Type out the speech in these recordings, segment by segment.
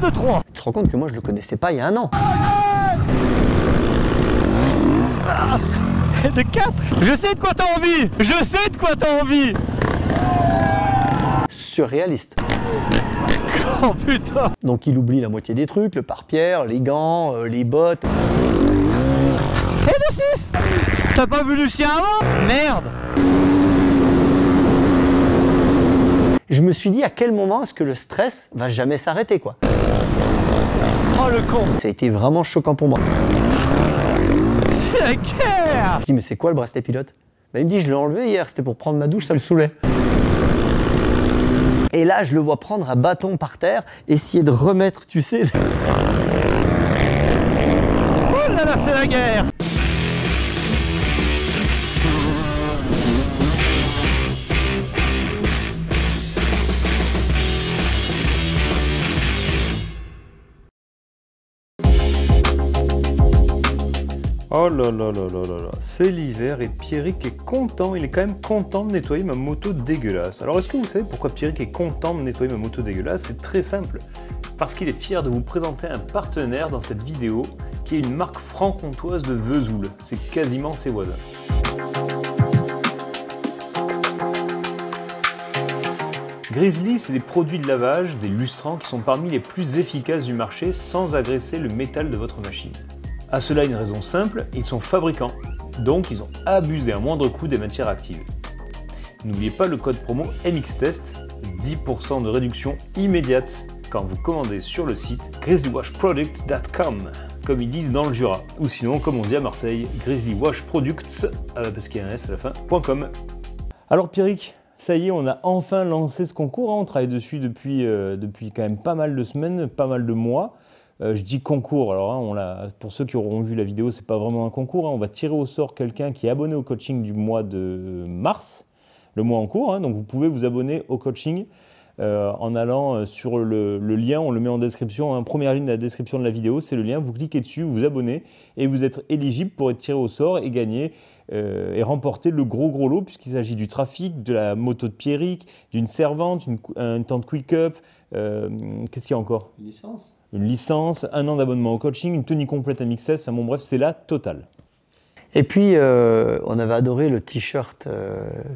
2, 3. Tu te rends compte que moi je le connaissais pas il y a un an. De 4. Je sais de quoi t'as envie. Je sais de quoi t'as envie. Surréaliste. Oh putain. Donc il oublie la moitié des trucs, le pare-pierre, les gants, les bottes. Et de 6. T'as pas vu Lucien avant? Merde. Je me suis dit à quel moment est-ce que le stress va jamais s'arrêter quoi. Oh le con. Ça a été vraiment choquant pour moi. C'est la guerre. Je dis mais c'est quoi le bracelet pilote? Bah, il me dit je l'ai enlevé hier, c'était pour prendre ma douche, ça me saoulait. Et là je le vois prendre un bâton par terre, essayer de remettre, tu sais. Oh là là, c'est la guerre. Oh là là là là là là, c'est l'hiver et Pierrick est content, il est quand même content de nettoyer ma moto dégueulasse. Alors est-ce que vous savez pourquoi Pierrick est content de nettoyer ma moto dégueulasse? C'est très simple, parce qu'il est fier de vous présenter un partenaire dans cette vidéo qui est une marque franc-comtoise de Vesoul, c'est quasiment ses voisins. Grizzly, c'est des produits de lavage, des lustrants qui sont parmi les plus efficaces du marché sans agresser le métal de votre machine. À cela, une raison simple, ils sont fabricants, donc ils ont abusé à moindre coût des matières actives. N'oubliez pas le code promo MXTEST, 10% de réduction immédiate quand vous commandez sur le site grizzlywashproducts.com, comme ils disent dans le Jura, ou sinon, comme on dit à Marseille, grizzlywashproducts, parce qu'il y a un S à la fin, .com. Alors Pierrick, ça y est, on a enfin lancé ce concours, on travaille dessus depuis quand même pas mal de semaines, pas mal de mois. Je dis concours, alors pour ceux qui auront vu la vidéo, c'est pas vraiment un concours, on va tirer au sort quelqu'un qui est abonné au coaching du mois de mars, le mois en cours, donc vous pouvez vous abonner au coaching en allant sur le lien, on le met en description, première ligne de la description de la vidéo, c'est le lien, vous cliquez dessus, vous vous abonnez et vous êtes éligible pour être tiré au sort et gagner et remporter le gros lot puisqu'il s'agit du trafic, de la moto de Pierrick, d'une servante, une tente Quick Up, qu'est-ce qu'il y a encore? Une licence, un an d'abonnement au coaching, une tenue complète à MXTEST, enfin bon bref, c'est la totale. Et puis, on avait adoré le t-shirt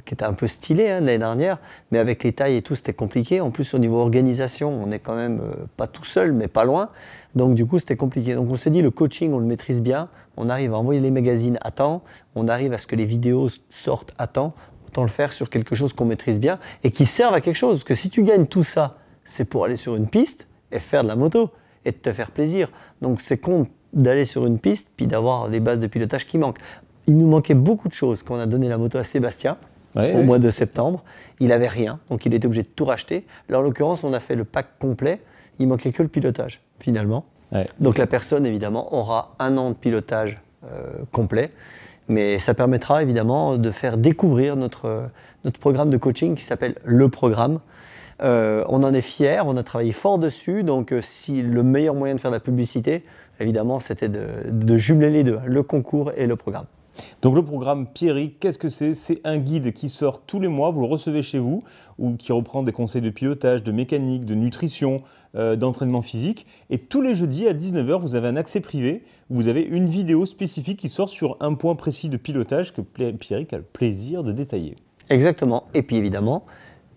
qui était un peu stylé l'année dernière, mais avec les tailles et tout, c'était compliqué. En plus, au niveau organisation, on est quand même pas tout seul, mais pas loin. Donc, du coup, c'était compliqué. Donc, on s'est dit, le coaching, on le maîtrise bien. On arrive à envoyer les magazines à temps. On arrive à ce que les vidéos sortent à temps. Autant le faire sur quelque chose qu'on maîtrise bien et qui serve à quelque chose. Parce que si tu gagnes tout ça, c'est pour aller sur une piste et faire de la moto et de te faire plaisir. Donc, c'est con d'aller sur une piste puis d'avoir des bases de pilotage qui manquent. Il nous manquait beaucoup de choses quand on a donné la moto à Sébastien au mois de septembre. Il n'avait rien, donc il était obligé de tout racheter. Là, en l'occurrence, on a fait le pack complet. Il manquait que le pilotage, finalement. Ouais. Donc la personne, évidemment, aura un an de pilotage complet. Mais ça permettra, évidemment, de faire découvrir notre programme de coaching qui s'appelle Le Programme. On en est fiers, on a travaillé fort dessus. Donc si le meilleur moyen de faire de la publicité, évidemment, c'était de jumeler les deux, le concours et le programme. Donc le programme Pierrick, qu'est-ce que c'est? C'est un guide qui sort tous les mois, vous le recevez chez vous, ou qui reprend des conseils de pilotage, de mécanique, de nutrition, d'entraînement physique. Et tous les jeudis à 19 h, vous avez un accès privé, où vous avez une vidéo spécifique qui sort sur un point précis de pilotage que Pierrick a le plaisir de détailler. Exactement. Et puis évidemment,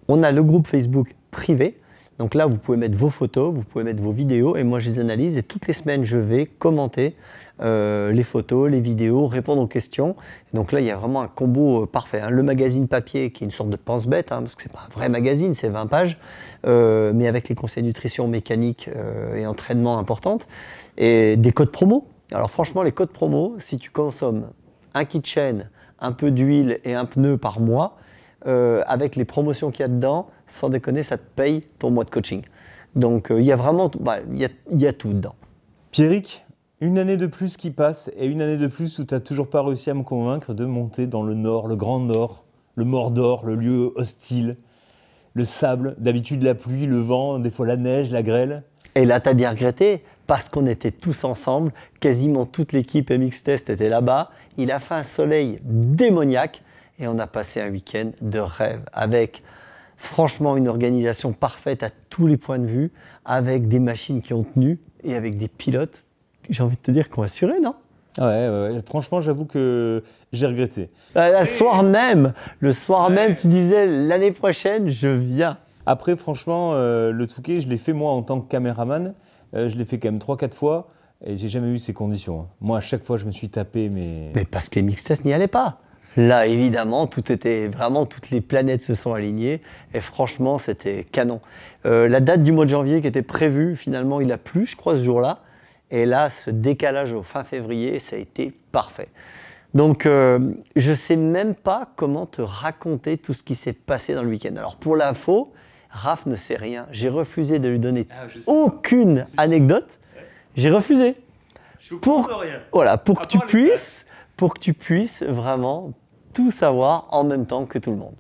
on a le groupe Facebook privé. Donc là, vous pouvez mettre vos photos, vous pouvez mettre vos vidéos et moi je les analyse et toutes les semaines je vais commenter les photos, les vidéos, répondre aux questions. Et donc là, il y a vraiment un combo parfait. Le magazine papier qui est une sorte de pense-bête, parce que c'est pas un vrai magazine, c'est 20 pages, mais avec les conseils nutrition, mécanique et entraînement importantes et des codes promo. Alors franchement, les codes promo, si tu consommes un kit chaîne, un peu d'huile et un pneu par mois, avec les promotions qu'il y a dedans, sans déconner, ça te paye ton mois de coaching. Donc il y a vraiment il y a tout dedans. Pierrick, une année de plus qui passe et une année de plus où tu n'as toujours pas réussi à me convaincre de monter dans le Nord, le Grand Nord, le Mordor, le lieu hostile, le sable, d'habitude la pluie, le vent, des fois la neige, la grêle. Et là, tu as bien regretté parce qu'on était tous ensemble, quasiment toute l'équipe MXTEST était là-bas. Il a fait un soleil démoniaque. Et on a passé un week-end de rêve avec Franchement, une organisation parfaite à tous les points de vue, avec des machines qui ont tenu et avec des pilotes, j'ai envie de te dire, qui ont assuré, non? Ouais. Franchement, j'avoue que j'ai regretté. Le soir même, tu disais l'année prochaine, je viens. Après, franchement, le Touquet, je l'ai fait moi en tant que caméraman. Je l'ai fait quand même 3-4 fois et j'ai jamais eu ces conditions. Moi, à chaque fois, je me suis tapé, mais parce que les mix tests n'y allaient pas. Là, évidemment, toutes les planètes se sont alignées et franchement, c'était canon. La date du mois de janvier qui était prévue, finalement, il a plu, je crois, ce jour-là. Et là, ce décalage au fin février, ça a été parfait. Donc, je ne sais même pas comment te raconter tout ce qui s'est passé dans le week-end. Alors, pour l'info, Raph ne sait rien. J'ai refusé de lui donner aucune anecdote. J'ai refusé. Voilà, pour que tu puisses vraiment tout savoir en même temps que tout le monde.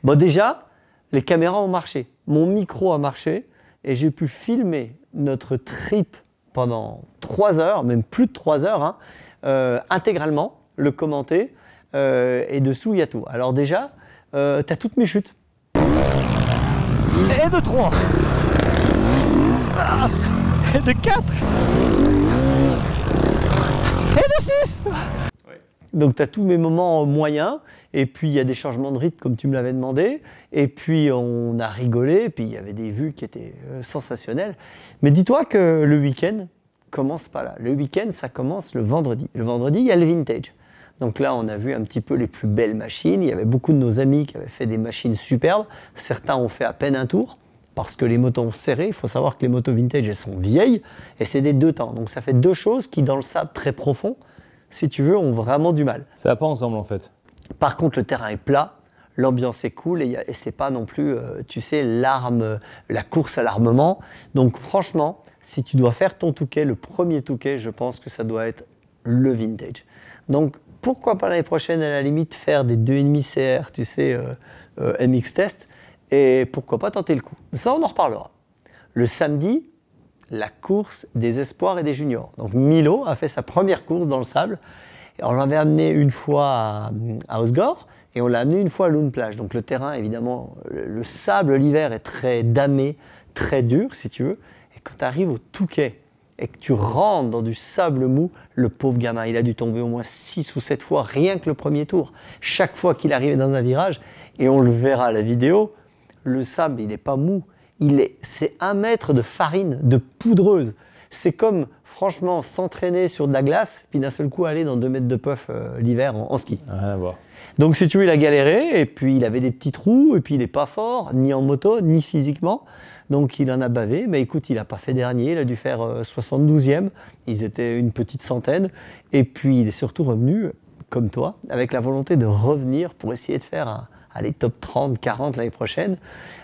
Bon, déjà, les caméras ont marché. Mon micro a marché et j'ai pu filmer notre trip pendant 3 heures, même plus de 3 heures, intégralement, le commenter, et dessous, il y a tout. Alors déjà, tu as toutes mes chutes. Et de 3. Et de 4. Et de 6. Donc, tu as tous mes moments moyens, et puis il y a des changements de rythme, comme tu me l'avais demandé, et puis on a rigolé, puis il y avait des vues qui étaient sensationnelles. Mais dis-toi que le week-end commence pas là. Le week-end, ça commence le vendredi. Le vendredi, il y a le vintage. Donc là, on a vu un petit peu les plus belles machines. Il y avait beaucoup de nos amis qui avaient fait des machines superbes. Certains ont fait à peine un tour, parce que les motos ont serré. Il faut savoir que les motos vintage, elles sont vieilles, et c'est des 2 temps. Donc ça fait 2 choses qui, dans le sable très profond, si tu veux, ont vraiment du mal. ça va pas ensemble en fait. Par contre, le terrain est plat, l'ambiance est cool et c'est pas non plus, tu sais, la course à l'armement. Donc franchement, si tu dois faire ton Touquet, le premier Touquet, je pense que ça doit être le vintage. Donc pourquoi pas l'année prochaine, à la limite, faire des 2,5 CR, tu sais, MX Test, et pourquoi pas tenter le coup. Ça, on en reparlera. Le samedi, la course des espoirs et des juniors. Donc Milo a fait sa première course dans le sable. Et on l'avait amené une fois à Osgore et on l'a amené une fois à Lune Plage. Donc le terrain, évidemment, le sable l'hiver est très damé, très dur si tu veux. Et quand tu arrives au Touquet et que tu rentres dans du sable mou, le pauvre gamin, il a dû tomber au moins 6 ou 7 fois, rien que le premier tour. Chaque fois qu'il arrivait dans un virage, et on le verra à la vidéo, le sable, il n'est pas mou. C'est 1 mètre de farine, de poudreuse. C'est comme, franchement, s'entraîner sur de la glace, puis d'un seul coup aller dans 2 mètres de puff l'hiver en ski. Rien à voir. Donc si tu veux, il a galéré, et puis il avait des petits trous, et puis il n'est pas fort, ni en moto, ni physiquement. Donc il en a bavé, mais écoute, il n'a pas fait dernier, il a dû faire 72e. Ils étaient une petite centaine. Et puis il est surtout revenu, comme toi, avec la volonté de revenir pour essayer de faire les top 30, 40 l'année prochaine.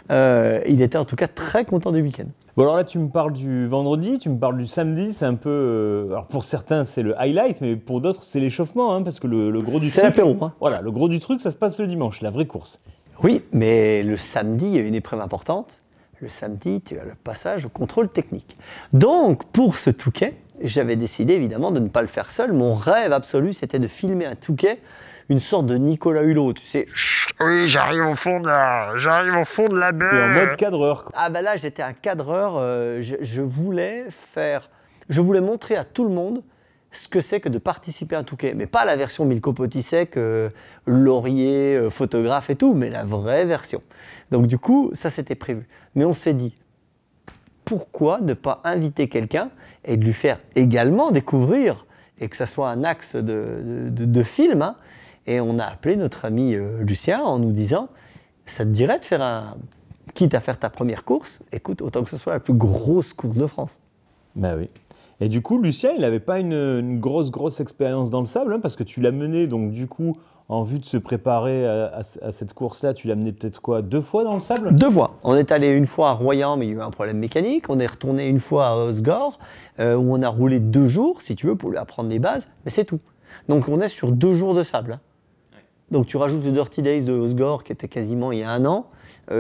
Il était en tout cas très content du week-end. Bon alors là tu me parles du vendredi, tu me parles du samedi, c'est un peu... alors pour certains c'est le highlight, mais pour d'autres c'est l'échauffement, hein, parce que le gros du truc... C'est l'apéro. Hein. Voilà, le gros du truc ça se passe le dimanche, la vraie course. Oui, mais le samedi, il y a une épreuve importante. Le samedi, tu as le passage au contrôle technique. Donc pour ce Touquet, j'avais décidé évidemment de ne pas le faire seul. Mon rêve absolu, c'était de filmer un Touquet, une sorte de Nicolas Hulot, tu sais. Oui, j'arrive au fond de la baie. T'es en mode cadreur, quoi. Ah ben là, j'étais un cadreur, je voulais montrer à tout le monde ce que c'est que de participer à un Touquet. Mais pas la version Milko Potisek, laurier, photographe et tout, mais la vraie version. Donc du coup, ça c'était prévu. Mais on s'est dit, pourquoi ne pas inviter quelqu'un et de lui faire également découvrir, et que ça soit un axe de film, hein. Et on a appelé notre ami Lucien en nous disant, ça te dirait de faire quitte à faire ta première course, écoute, autant que ce soit la plus grosse course de France. Bah oui. Et du coup, Lucien, il n'avait pas une grosse expérience dans le sable, hein, parce que tu l'as mené, donc du coup, en vue de se préparer à cette course-là, tu l'as mené peut-être quoi, 2 fois dans le sable? 2 fois. On est allé une fois à Royan, mais il y a eu un problème mécanique. On est retourné une fois à Osgore, où on a roulé 2 jours, si tu veux, pour lui apprendre les bases, mais c'est tout. Donc on est sur 2 jours de sable. Hein. Donc tu rajoutes le Dirty Days de Osgore, qui était quasiment il y a 1 an.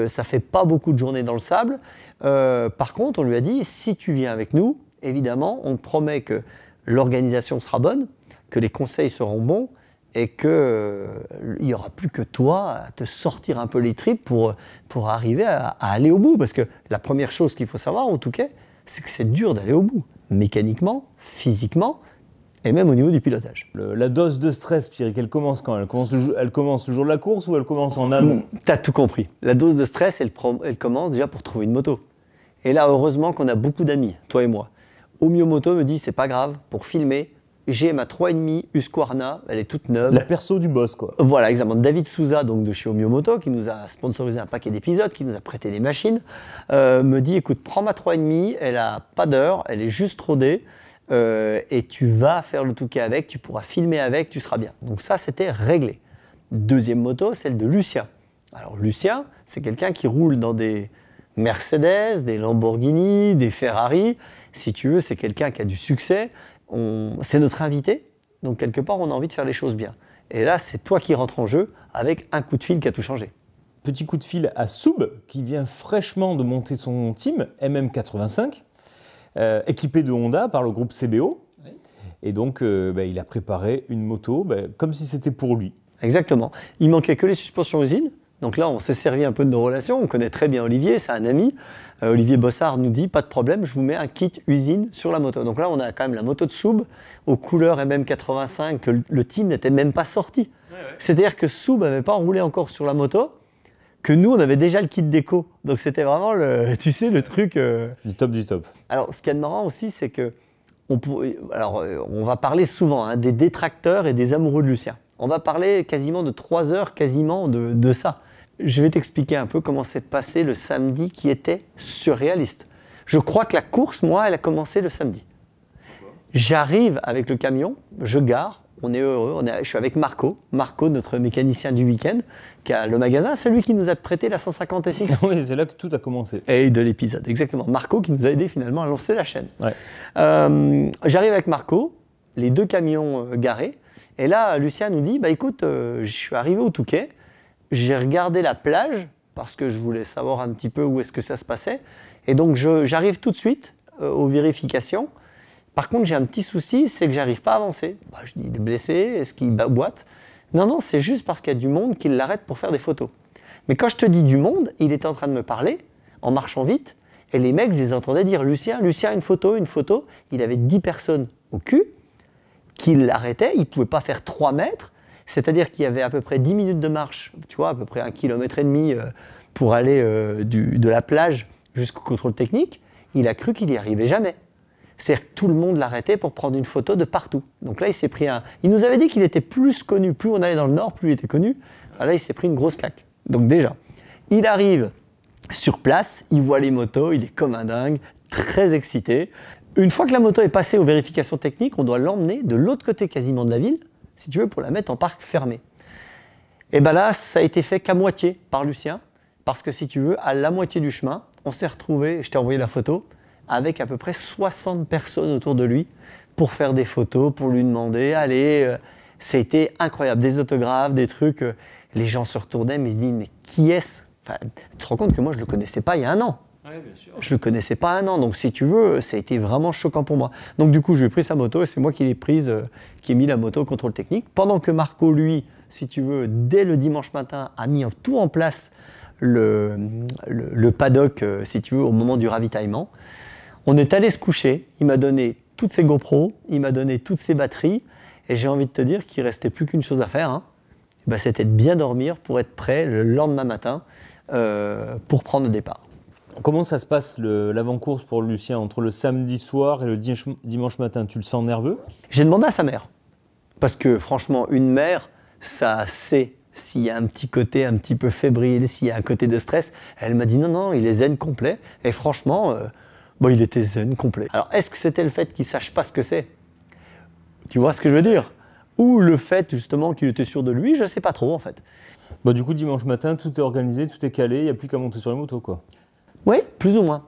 Ça fait pas beaucoup de journées dans le sable. Par contre, on lui a dit, si tu viens avec nous, évidemment, on te promet que l'organisation sera bonne, que les conseils seront bons, et qu'il n'y aura plus que toi à te sortir un peu les tripes pour arriver à aller au bout. Parce que la première chose qu'il faut savoir au Touquet, c'est que c'est dur d'aller au bout, mécaniquement, physiquement, et même au niveau du pilotage. La dose de stress, Pierrick, elle commence quand? Elle commence le jour de la course ou elle commence en amont? T'as tout compris. La dose de stress, elle commence déjà pour trouver une moto. Et là, heureusement qu'on a beaucoup d'amis, toi et moi. Omio Moto me dit, c'est pas grave, pour filmer, j'ai ma 3,5 Husqvarna, elle est toute neuve. La perso du boss, quoi. Voilà, exactement. David Souza, donc de chez Omio Moto, qui nous a sponsorisé un paquet d'épisodes, qui nous a prêté des machines, me dit, écoute, prends ma 3,5, elle a pas d'heure, elle est juste rodée, et tu vas faire le Touquet avec, tu pourras filmer avec, tu seras bien. Donc ça, c'était réglé. Deuxième moto, celle de Lucien. Alors Lucien, c'est quelqu'un qui roule dans des Mercedes, des Lamborghini, des Ferrari. Si tu veux, c'est quelqu'un qui a du succès. C'est notre invité, donc quelque part, on a envie de faire les choses bien. Et là, c'est toi qui rentres en jeu avec un coup de fil qui a tout changé. Petit coup de fil à Soub, qui vient fraîchement de monter son team MM85, équipé de Honda par le groupe CBO. Oui. Et donc, il a préparé une moto comme si c'était pour lui. Exactement. Il manquait que les suspensions usines. Donc là, on s'est servi un peu de nos relations. On connaît très bien Olivier, c'est un ami. Olivier Bossard nous dit, pas de problème, je vous mets un kit usine sur la moto. Donc là, on a quand même la moto de Soub aux couleurs MM85, que le team n'était même pas sorti. Ouais. C'est-à-dire que Soub n'avait pas roulé encore sur la moto, que nous, on avait déjà le kit déco. Donc c'était vraiment, le truc... Du top du top. Alors, ce qu'il y a de marrant aussi, c'est que on va parler souvent des détracteurs et des amoureux de Lucien. On va parler quasiment de 3 heures quasiment de ça. Je vais t'expliquer un peu comment s'est passé le samedi qui était surréaliste. Je crois que la course, moi, elle a commencé le samedi. J'arrive avec le camion, je gare, on est heureux, je suis avec Marco, notre mécanicien du week-end, qui a le magasin, celui qui nous a prêté la 150 SX. Oui, c'est là que tout a commencé. Et de l'épisode, exactement. Marco qui nous a aidé finalement à lancer la chaîne. Ouais. J'arrive avec Marco, les 2 camions garés, et là, Lucien nous dit, écoute, je suis arrivé au Touquet, j'ai regardé la plage, parce que je voulais savoir un petit peu où est-ce que ça se passait, et donc j'arrive tout de suite aux vérifications. Par contre, j'ai un petit souci, c'est que j'arrive pas à avancer. Je dis, il est blessé, est-ce qu'il boite? Non, c'est juste parce qu'il y a du monde qui l'arrête pour faire des photos. Mais quand je te dis du monde, il était en train de me parler, en marchant vite, et les mecs, je les entendais dire, Lucien, une photo. Il avait 10 personnes au cul, qui l'arrêtaient, il ne pouvait pas faire 3 mètres, c'est-à-dire qu'il y avait à peu près 10 minutes de marche, tu vois, à peu près 1,5 km pour aller de la plage jusqu'au contrôle technique. Il a cru qu'il n'y arrivait jamais. C'est-à-dire que tout le monde l'arrêtait pour prendre une photo de partout. Donc là, il s'est pris Il nous avait dit qu'il était plus connu, plus on allait dans le nord, plus il était connu. Alors là, il s'est pris une grosse claque. Donc déjà, il arrive sur place, il voit les motos, il est comme un dingue, très excité. Une fois que la moto est passée aux vérifications techniques, on doit l'emmener de l'autre côté quasiment de la ville, si tu veux, pour la mettre en parc fermé. Et là, ça a été fait qu'à moitié par Lucien, parce que si tu veux, à la moitié du chemin, on s'est retrouvé, je t'ai envoyé la photo, avec à peu près 60 personnes autour de lui pour faire des photos, pour lui demander, allez, ça a été incroyable, des autographes, des trucs, les gens se retournaient, mais ils se disent, mais qui est-ce? Enfin, tu te rends compte que moi, je ne le connaissais pas il y a 1 an. Oui, bien sûr. Je ne le connaissais pas 1 an, donc si tu veux, ça a été vraiment choquant pour moi. Donc du coup, je lui ai pris sa moto et c'est moi qui l'ai prise, qui ai mis la moto au contrôle technique. Pendant que Marco, lui, si tu veux, dès le dimanche matin, a mis tout en place le paddock, si tu veux, au moment du ravitaillement. On est allé se coucher, il m'a donné toutes ses GoPros, il m'a donné toutes ses batteries, et j'ai envie de te dire qu'il ne restait plus qu'une chose à faire, c'était de bien dormir pour être prêt le lendemain matin pour prendre le départ. Comment ça se passe l'avant-course pour Lucien entre le samedi soir et le dimanche matin? Tu le sens nerveux? J'ai demandé à sa mère, parce que franchement, une mère, ça sait s'il y a un petit côté un petit peu fébrile, s'il y a un côté de stress. Elle m'a dit non, il est zen complet, et franchement... il était zen complet. Alors, est-ce que c'était le fait qu'il ne sache pas ce que c'est? Tu vois ce que je veux dire? Ou le fait, justement, qu'il était sûr de lui? Je ne sais pas trop, en fait. Du coup, dimanche matin, tout est organisé, tout est calé, il n'y a plus qu'à monter sur la moto, quoi. Oui, plus ou moins.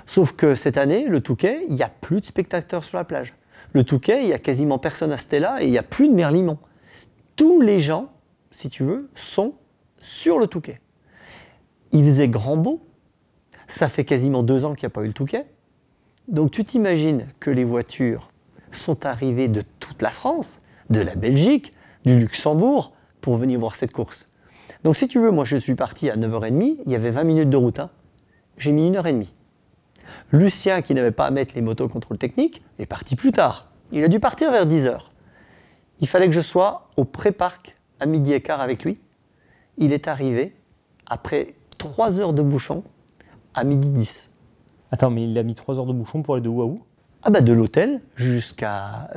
Sauf que cette année, le Touquet, il n'y a plus de spectateurs sur la plage. Le Touquet, il n'y a quasiment personne à Stella et il n'y a plus de Merlimont. Tous les gens, si tu veux, sont sur le Touquet. Il faisait grand beau. Ça fait quasiment 2 ans qu'il n'y a pas eu le Touquet. Donc tu t'imagines que les voitures sont arrivées de toute la France, de la Belgique, du Luxembourg pour venir voir cette course. Donc si tu veux, moi je suis parti à 9h30, il y avait 20 minutes de route. Hein. J'ai mis 1h30. Lucien, qui n'avait pas à mettre les motos contrôle technique, est parti plus tard. Il a dû partir vers 10h. Il fallait que je sois au pré-parc à 12h15 avec lui. Il est arrivé après 3 heures de bouchon à 12h10. Attends, mais il a mis 3 heures de bouchon pour aller de où à où? Ah bah de l'hôtel jusqu'à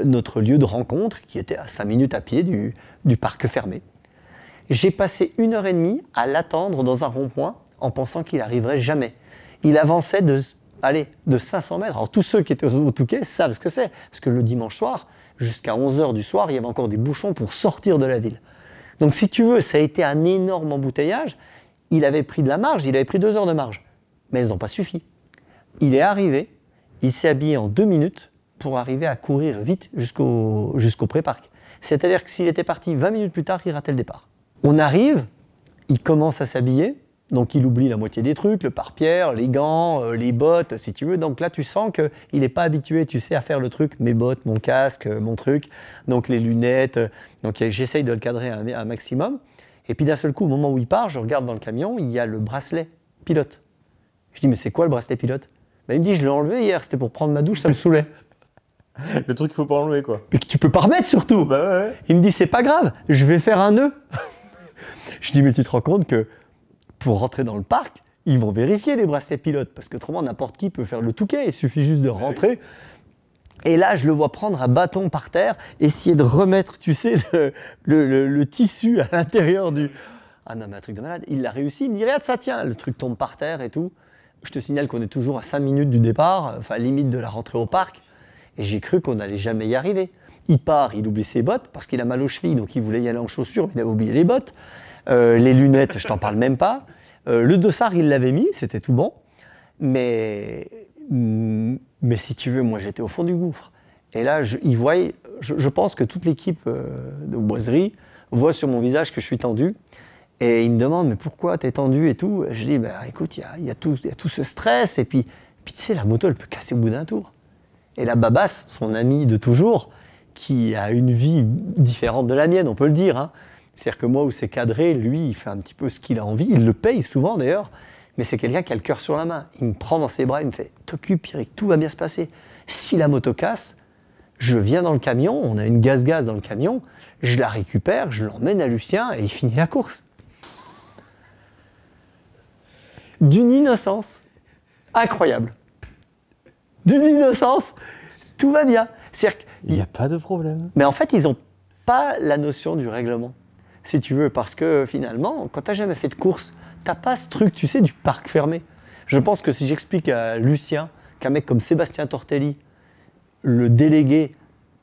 notre lieu de rencontre qui était à 5 minutes à pied du parc fermé. J'ai passé 1h30 à l'attendre dans un rond-point en pensant qu'il n'arriverait jamais. Il avançait de 500 mètres. Alors tous ceux qui étaient au Touquet savent ce que c'est, parce que le dimanche soir, jusqu'à 11h du soir, il y avait encore des bouchons pour sortir de la ville. Donc si tu veux, ça a été un énorme embouteillage. Il avait pris de la marge, il avait pris 2 heures de marge. Mais elles n'ont pas suffi. Il est arrivé, il s'est habillé en 2 minutes pour arriver à courir vite jusqu'au pré-parc. C'est-à-dire que s'il était parti 20 minutes plus tard, il ratait le départ. On arrive, il commence à s'habiller, donc il oublie la moitié des trucs, le pare-pierre, les gants, les bottes, si tu veux. Donc là, tu sens qu'il n'est pas habitué, tu sais, à faire le truc, mes bottes, mon casque, mon truc, donc les lunettes. Donc j'essaye de le cadrer un maximum. Et puis d'un seul coup, au moment où il part, je regarde dans le camion, il y a le bracelet pilote. Je dis, mais c'est quoi le bracelet pilote? Ben, il me dit, je l'ai enlevé hier, c'était pour prendre ma douche, ça me saoulait. Le truc qu'il faut pas enlever, quoi. Mais que tu peux pas remettre surtout. Bah ouais. Il me dit, c'est pas grave, je vais faire un nœud. Je dis, mais tu te rends compte que pour rentrer dans le parc, ils vont vérifier les bracelets pilotes, parce qu'autrement, n'importe qui peut faire le Touquet, il suffit juste de rentrer. Et là, je le vois prendre un bâton par terre, essayer de remettre, tu sais, le tissu à l'intérieur du... Ah non, mais un truc de malade. Il l'a réussi, il me dit, regarde, ça tient. Le truc tombe par terre et tout. Je te signale qu'on est toujours à 5 minutes du départ, enfin, limite de la rentrée au parc. Et j'ai cru qu'on n'allait jamais y arriver. Il part, il oublie ses bottes, parce qu'il a mal aux chevilles, donc il voulait y aller en chaussures, mais il avait oublié les bottes. Les lunettes, je t'en parle même pas. Le dossard, il l'avait mis, c'était tout bon. Mais si tu veux, moi, j'étais au fond du gouffre. Et là, je pense que toute l'équipe de boiserie voit sur mon visage que je suis tendu. Et il me demande, mais pourquoi t'es tendu et tout? Je dis, bah, écoute, il y a tout ce stress. Et puis tu sais, la moto, elle peut casser au bout d'un tour. Et la Babasse, son ami de toujours, qui a une vie différente de la mienne, on peut le dire. Hein. C'est-à-dire que moi, où c'est cadré, lui, il fait un petit peu ce qu'il a envie. Il le paye souvent, d'ailleurs. Mais c'est quelqu'un qui a le cœur sur la main. Il me prend dans ses bras, il me fait « T'occupe, Pierrick, tout va bien se passer. Si la moto casse, je viens dans le camion, on a une gaz-gaz dans le camion, je la récupère, je l'emmène à Lucien et il finit la course. » D'une innocence incroyable. D'une innocence, tout va bien. Il n'y a pas de problème. Mais en fait, ils n'ont pas la notion du règlement, si tu veux, parce que finalement, quand tu n'as jamais fait de course, tu n'as pas ce truc, tu sais, du parc fermé. Je pense que si j'explique à Lucien qu'un mec comme Sébastien Tortelli, le délégué,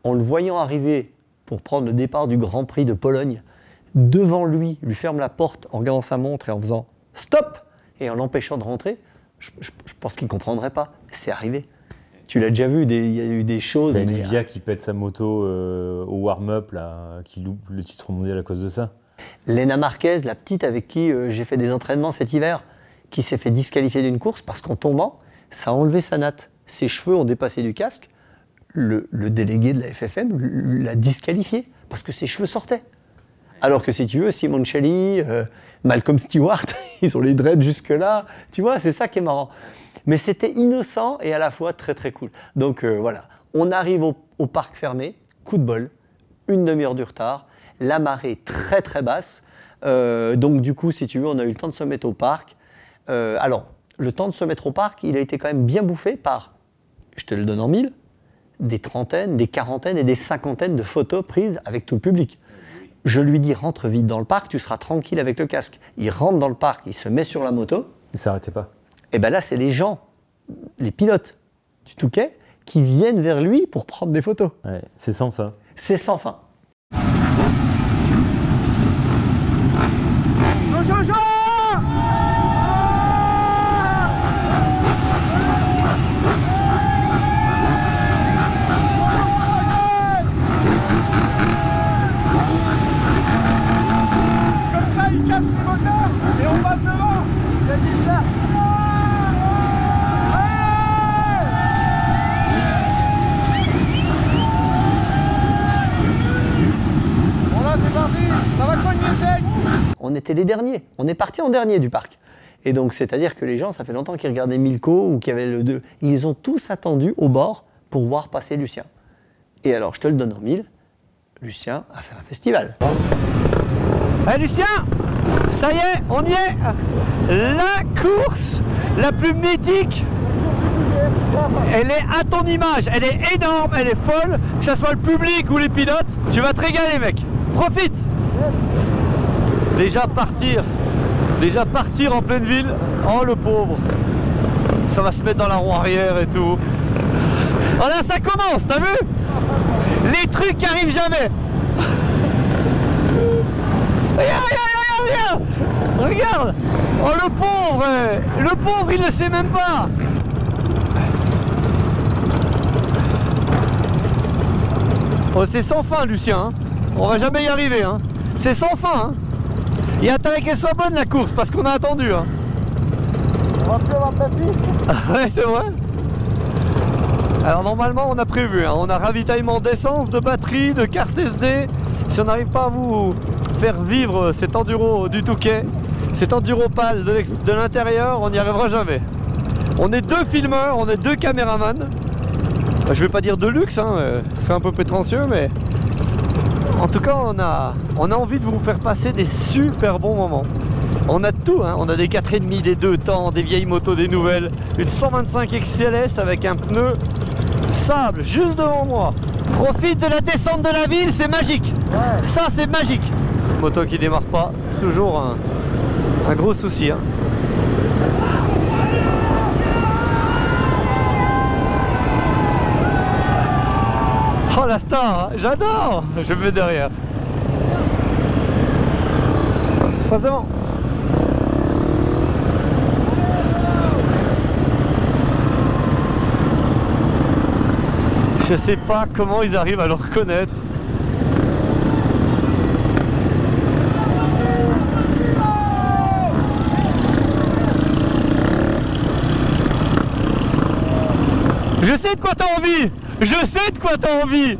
en le voyant arriver pour prendre le départ du Grand Prix de Pologne, devant lui ferme la porte en regardant sa montre et en faisant « stop !» et en l'empêchant de rentrer, je pense qu'il ne comprendrait pas. C'est arrivé. Tu l'as déjà vu, il y a eu des choses... Il y a Livia qui pète sa moto au warm-up, là, qui loupe le titre mondial à cause de ça. Léna Marquez, la petite avec qui j'ai fait des entraînements cet hiver, qui s'est fait disqualifier d'une course parce qu'en tombant, ça a enlevé sa natte. Ses cheveux ont dépassé du casque. Le délégué de la FFM l'a disqualifié parce que ses cheveux sortaient. Alors que si tu veux, Simoncelli, Malcolm Stewart, ils ont les dreads jusque-là. Tu vois, c'est ça qui est marrant. Mais c'était innocent et à la fois très très cool. Donc voilà, on arrive au parc fermé, coup de bol, une demi-heure du retard, la marée très très basse. Donc du coup, si tu veux, on a eu le temps de se mettre au parc. Alors, le temps de se mettre au parc, il a été quand même bien bouffé par, je te le donne en 1000, des trentaines, des quarantaines et des cinquantaines de photos prises avec tout le public. Je lui dis, rentre vite dans le parc, tu seras tranquille avec le casque. Il rentre dans le parc, il se met sur la moto. Il ne s'arrêtait pas. Et bien là, c'est les gens, les pilotes du Touquet, qui viennent vers lui pour prendre des photos. Ouais, c'est sans fin. C'est sans fin. était les derniers. On est parti en dernier du parc. Et donc, c'est-à-dire que les gens, ça fait longtemps qu'ils regardaient Milko ou qu'il y avait le 2. Ils ont tous attendu au bord pour voir passer Lucien. Et alors, je te le donne en mille, Lucien a fait un festival. Hey Lucien, ça y est, on y est. La course la plus mythique. Elle est à ton image, elle est énorme, elle est folle, que ce soit le public ou les pilotes, tu vas te régaler mec, profite. Déjà partir en pleine ville, oh le pauvre, ça va se mettre dans la roue arrière et tout. Oh là ça commence, t'as vu? Les trucs qui arrivent jamais. Regarde. Oh le pauvre il ne sait même pas. Oh, c'est sans fin Lucien, hein. On va jamais y arriver, hein. C'est sans fin, hein. Il y a intérêt qu'elle soit bonne la course parce qu'on a attendu, hein. On va plus avoir de batterie. Ouais c'est vrai. Alors normalement on a prévu, hein. On a ravitaillement d'essence, de batterie, de carte SD. Si on n'arrive pas à vous faire vivre cet enduro du Touquet, cet enduro pâle de l'intérieur, on n'y arrivera jamais. On est 2 filmeurs, on est 2 caméramans. Je vais pas dire de luxe, hein, c'est un peu prétentieux, mais en tout cas on a envie de vous faire passer des super bons moments. On a de tout, hein. On a des 4,5, des 2 temps, des vieilles motos, des nouvelles, une 125 XLS avec un pneu sable juste devant moi. Profite de la descente de la ville, c'est magique. Ouais. Ça c'est magique. Moto qui démarre pas, toujours un gros souci, hein. Oh la star, j'adore. Je me mets derrière. Forcément. Je sais pas comment ils arrivent à le reconnaître. Je sais de quoi t'as envie. Je sais de quoi t'as envie.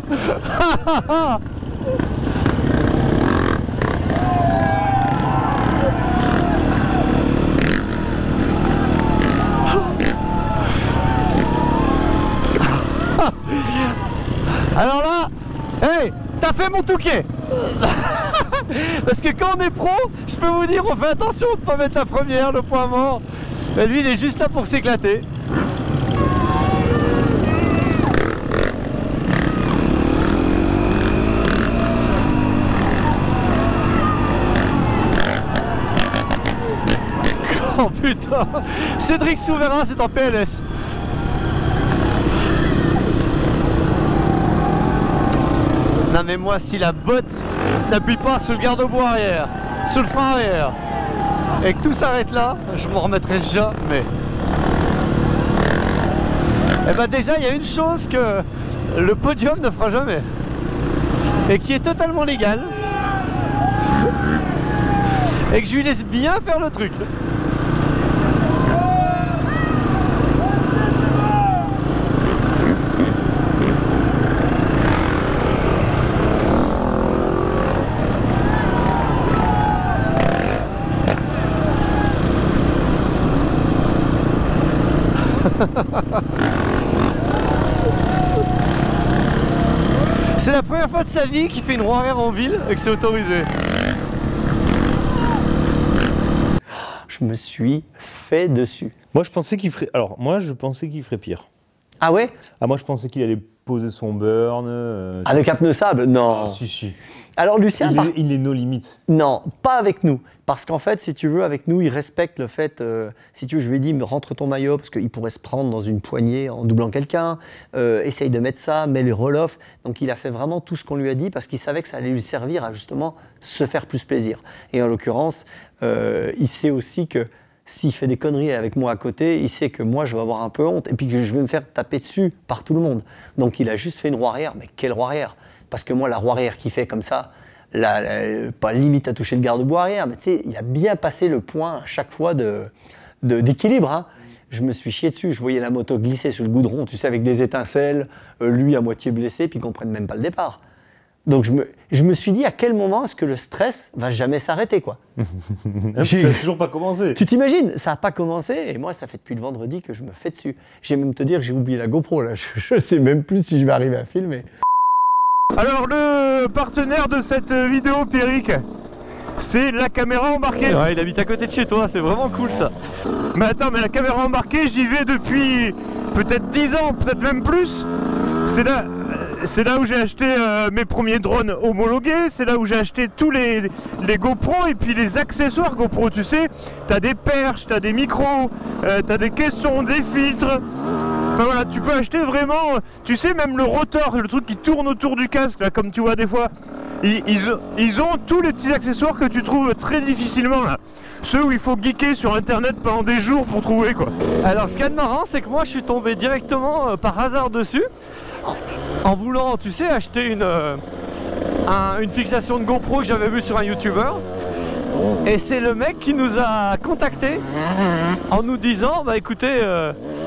Alors là, hey, t'as fait mon Touquet. Parce que quand on est pro, je peux vous dire, on fait attention de ne pas mettre la première, le point mort. Mais lui, il est juste là pour s'éclater. Oh putain, Cédric Souverain, c'est en PLS. Non mais moi, si la botte n'appuie pas sur le garde-bois arrière, sur le frein arrière, et que tout s'arrête là, je m'en remettrai jamais. Et ben déjà, il y a une chose que le podium ne fera jamais, et qui est totalement légale, et que je lui laisse bien faire le truc. C'est la première fois de sa vie qu'il fait une roue arrière en ville et que c'est autorisé. Je me suis fait dessus. Moi je pensais qu'il ferait. Alors moi je pensais qu'il ferait pire. Ah ouais? Ah moi je pensais qu'il allait poser son burn. Avec un pneu sable? Non. Ah, si. Alors Lucien, il est nos limites. Non, pas avec nous. Parce qu'en fait, si tu veux, avec nous, il respecte le fait, si tu veux, je lui ai dit, rentre ton maillot, parce qu'il pourrait se prendre dans une poignée en doublant quelqu'un, essaye de mettre ça, mets les roll-off. Donc il a fait vraiment tout ce qu'on lui a dit, parce qu'il savait que ça allait lui servir à justement se faire plus plaisir. Et en l'occurrence, il sait aussi que s'il fait des conneries avec moi à côté, il sait que moi, je vais avoir un peu honte, et puis que je vais me faire taper dessus par tout le monde. Donc il a juste fait une roue arrière, mais quelle roue arrière? Parce que moi, la roue arrière qu'il fait comme ça, pas limite à toucher le garde-bois arrière, mais tu sais, il a bien passé le point à chaque fois d'équilibre. Hein. Je me suis chié dessus, je voyais la moto glisser sur le goudron, tu sais, avec des étincelles, lui à moitié blessé, puis qu'on ne prenne même pas le départ. Donc je me suis dit à quel moment est-ce que le stress va jamais s'arrêter, quoi. Ça n'a toujours pas commencé. Tu t'imagines, ça n'a pas commencé et moi ça fait depuis le vendredi que je me fais dessus. J'ai même te dire que j'ai oublié la GoPro là, je sais même plus si je vais arriver à filmer. Alors le partenaire de cette vidéo, Pierrick, c'est la caméra embarquée. Ouais, il habite à côté de chez toi, c'est vraiment cool ça. Mais attends, mais la caméra embarquée, j'y vais depuis peut-être 10 ans, peut-être même plus. C'est là où j'ai acheté mes premiers drones homologués, c'est là où j'ai acheté tous les GoPro et puis les accessoires GoPro, tu sais. T'as des perches, t'as des micros, t'as des caissons, des filtres. Enfin voilà, tu peux acheter vraiment, tu sais, même le rotor, le truc qui tourne autour du casque, là, comme tu vois des fois. Ils ont tous les petits accessoires que tu trouves très difficilement là. Ceux où il faut geeker sur internet pendant des jours pour trouver, quoi. Alors ce qu'il y a de marrant, c'est que moi je suis tombé directement par hasard dessus en voulant, tu sais, acheter une fixation de GoPro que j'avais vue sur un YouTuber. Et c'est le mec qui nous a contactés en nous disant bah écoutez,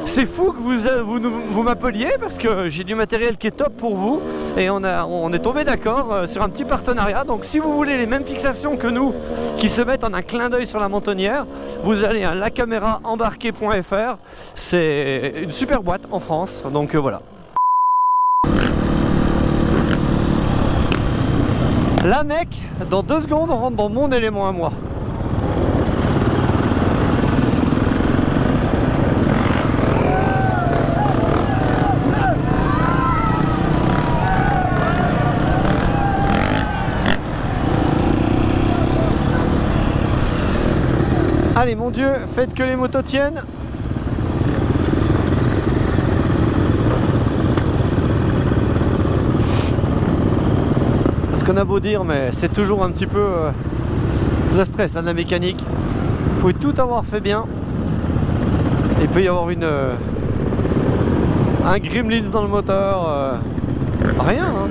c'est fou que vous m'appeliez parce que j'ai du matériel qui est top pour vous. Et on est tombé d'accord sur un petit partenariat. Donc si vous voulez les mêmes fixations que nous qui se mettent en un clin d'œil sur la mentonnière, vous allez à lacameraembarquée.fr. C'est une super boîte en France, donc voilà. Là mec, dans 2 secondes on rentre dans mon élément à moi. Allez mon Dieu, faites que les motos tiennent. Ce qu'on a beau dire, mais c'est toujours un petit peu le stress de la mécanique. Il faut tout avoir fait bien. Il peut y avoir un gremlins dans le moteur. Rien hein.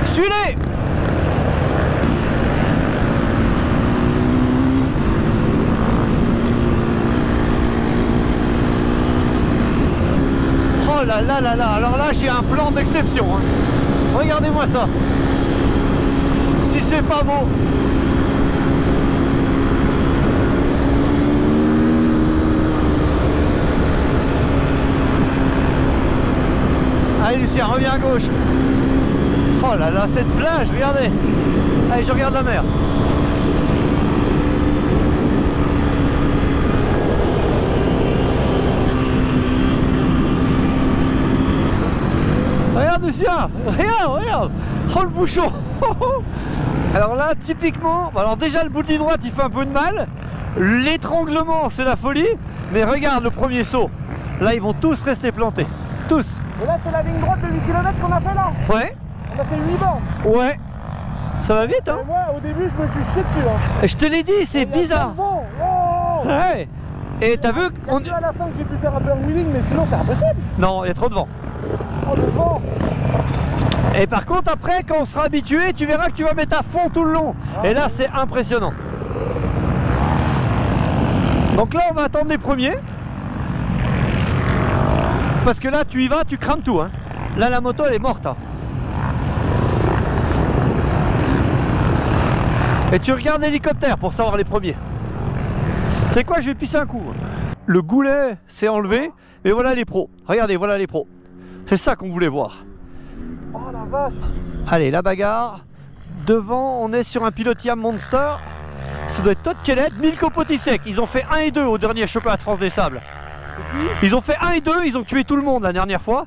Suis-les! Oh là là là là, alors là j'ai un plan d'exception hein. Regardez-moi ça. Si c'est pas beau. Allez Lucien, reviens à gauche. Oh là là, cette plage, regardez. Allez, je regarde la mer. Regarde Lucien, regarde. Oh le bouchon. Alors là, typiquement, alors déjà le bout de ligne droite, il fait un peu de mal. L'étranglement, c'est la folie. Mais regarde le premier saut. Là, ils vont tous rester plantés. Tous. Et là, c'est la ligne droite de 8 km qu'on a fait là. Ouais. On a fait 8 bornes. Ouais. Ça va vite hein. Et moi, au début, je me suis chié dessus. Hein. Je te l'ai dit, c'est bizarre. Oh Ouais. Et t'as vu on... à la fin que j'ai pu faire un peu de wheeling, mais sinon c'est impossible. Non, il y a trop de vent. Oh le vent. Et par contre après quand on sera habitué, tu verras que tu vas mettre à fond tout le long. Et là c'est impressionnant. Donc là on va attendre les premiers. Parce que là tu y vas, tu crames tout hein. Là la moto elle est morte hein. Et tu regardes l'hélicoptère pour savoir les premiers. Tu sais quoi, je vais pisser un coup. Le goulet s'est enlevé, et voilà les pros. Regardez, voilà les pros. C'est ça qu'on voulait voir. Oh la vache. Allez, la bagarre. Devant, on est sur un Pilotium Monster. Ça doit être Todd Kellett, Milko Potisek. Ils ont fait 1 et 2 au dernier championnat de France des sables. Ils ont fait 1 et 2, ils ont tué tout le monde la dernière fois.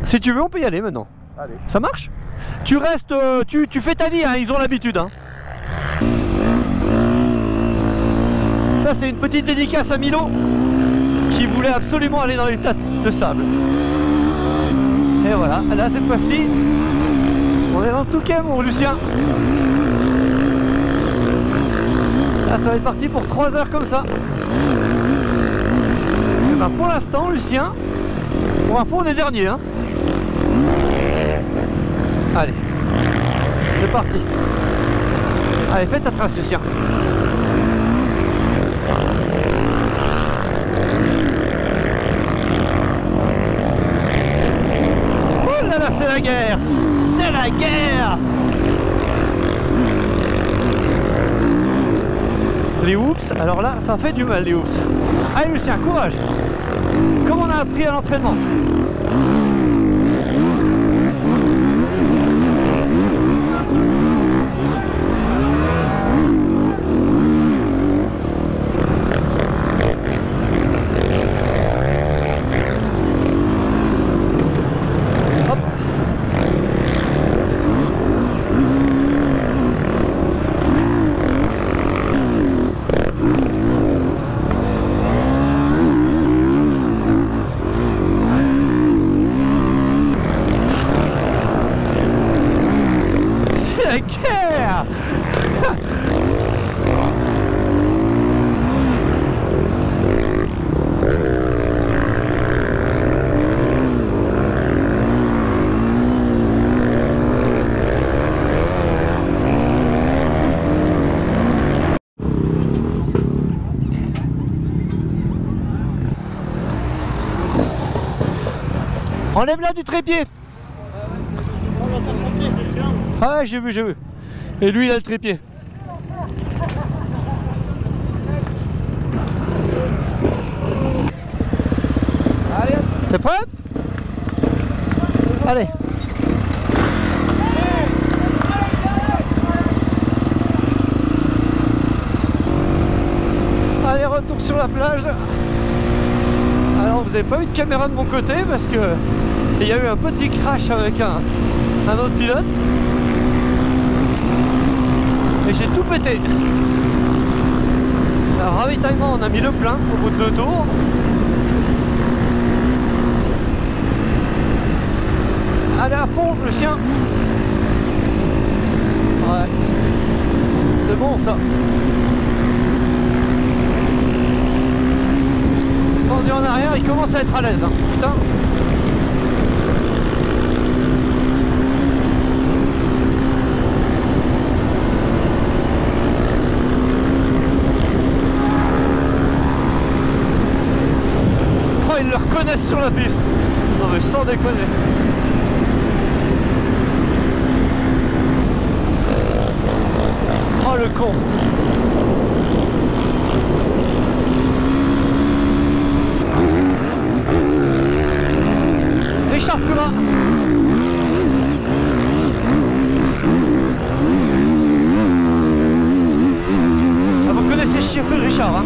Si tu veux, on peut y aller maintenant. Allez. Ça marche? Tu restes, tu fais ta vie, hein, ils ont l'habitude. Hein. Ça c'est une petite dédicace à Milo qui voulait absolument aller dans les tas de sable. Et voilà, là cette fois-ci, on est dans le Touquet mon Lucien. Là ça va être parti pour 3 heures comme ça. Et ben pour l'instant Lucien, pour info on est dernier hein. Allez, c'est parti. Allez, fais ta trace Lucien. Oh là là, c'est la guerre. C'est la guerre. Les oups, alors là, ça fait du mal les oups. Allez Lucien, courage. Comme on a appris à l'entraînement. Enlève là du trépied. Ah j'ai vu, j'ai vu. Et lui il a le trépied. Allez, t'es prêt? Allez. Allez, retour sur la plage. Alors vous n'avez pas eu de caméra de mon côté parce que il y a eu un petit crash avec un autre pilote et j'ai tout pété. Alors, ravitaillement, on a mis le plein au bout de 2 tours. Allez à fond le chien. Ouais, c'est bon ça. Tendu en arrière, il commence à être à l'aise hein. Putain. Ils le reconnaissent sur la piste. Non mais sans déconner. Oh le con. Richard Fura. Ah, vous connaissez Chauffeur Richard hein.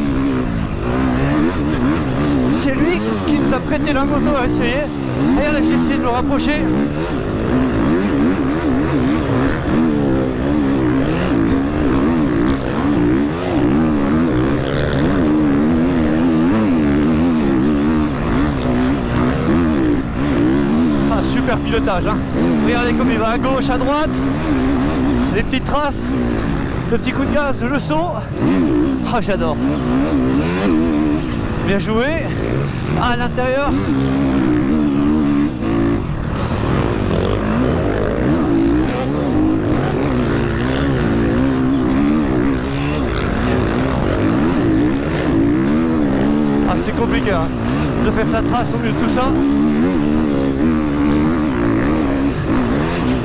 C'est lui qui nous a prêté la moto à essayer. Regardez, j'ai essayé de le rapprocher. Ah, super pilotage hein. Regardez comme il va à gauche, à droite. Les petites traces. Le petit coup de gaz, le saut. Ah, j'adore. Bien joué. À l'intérieur. Ah c'est compliqué hein, de faire sa trace au milieu de tout ça.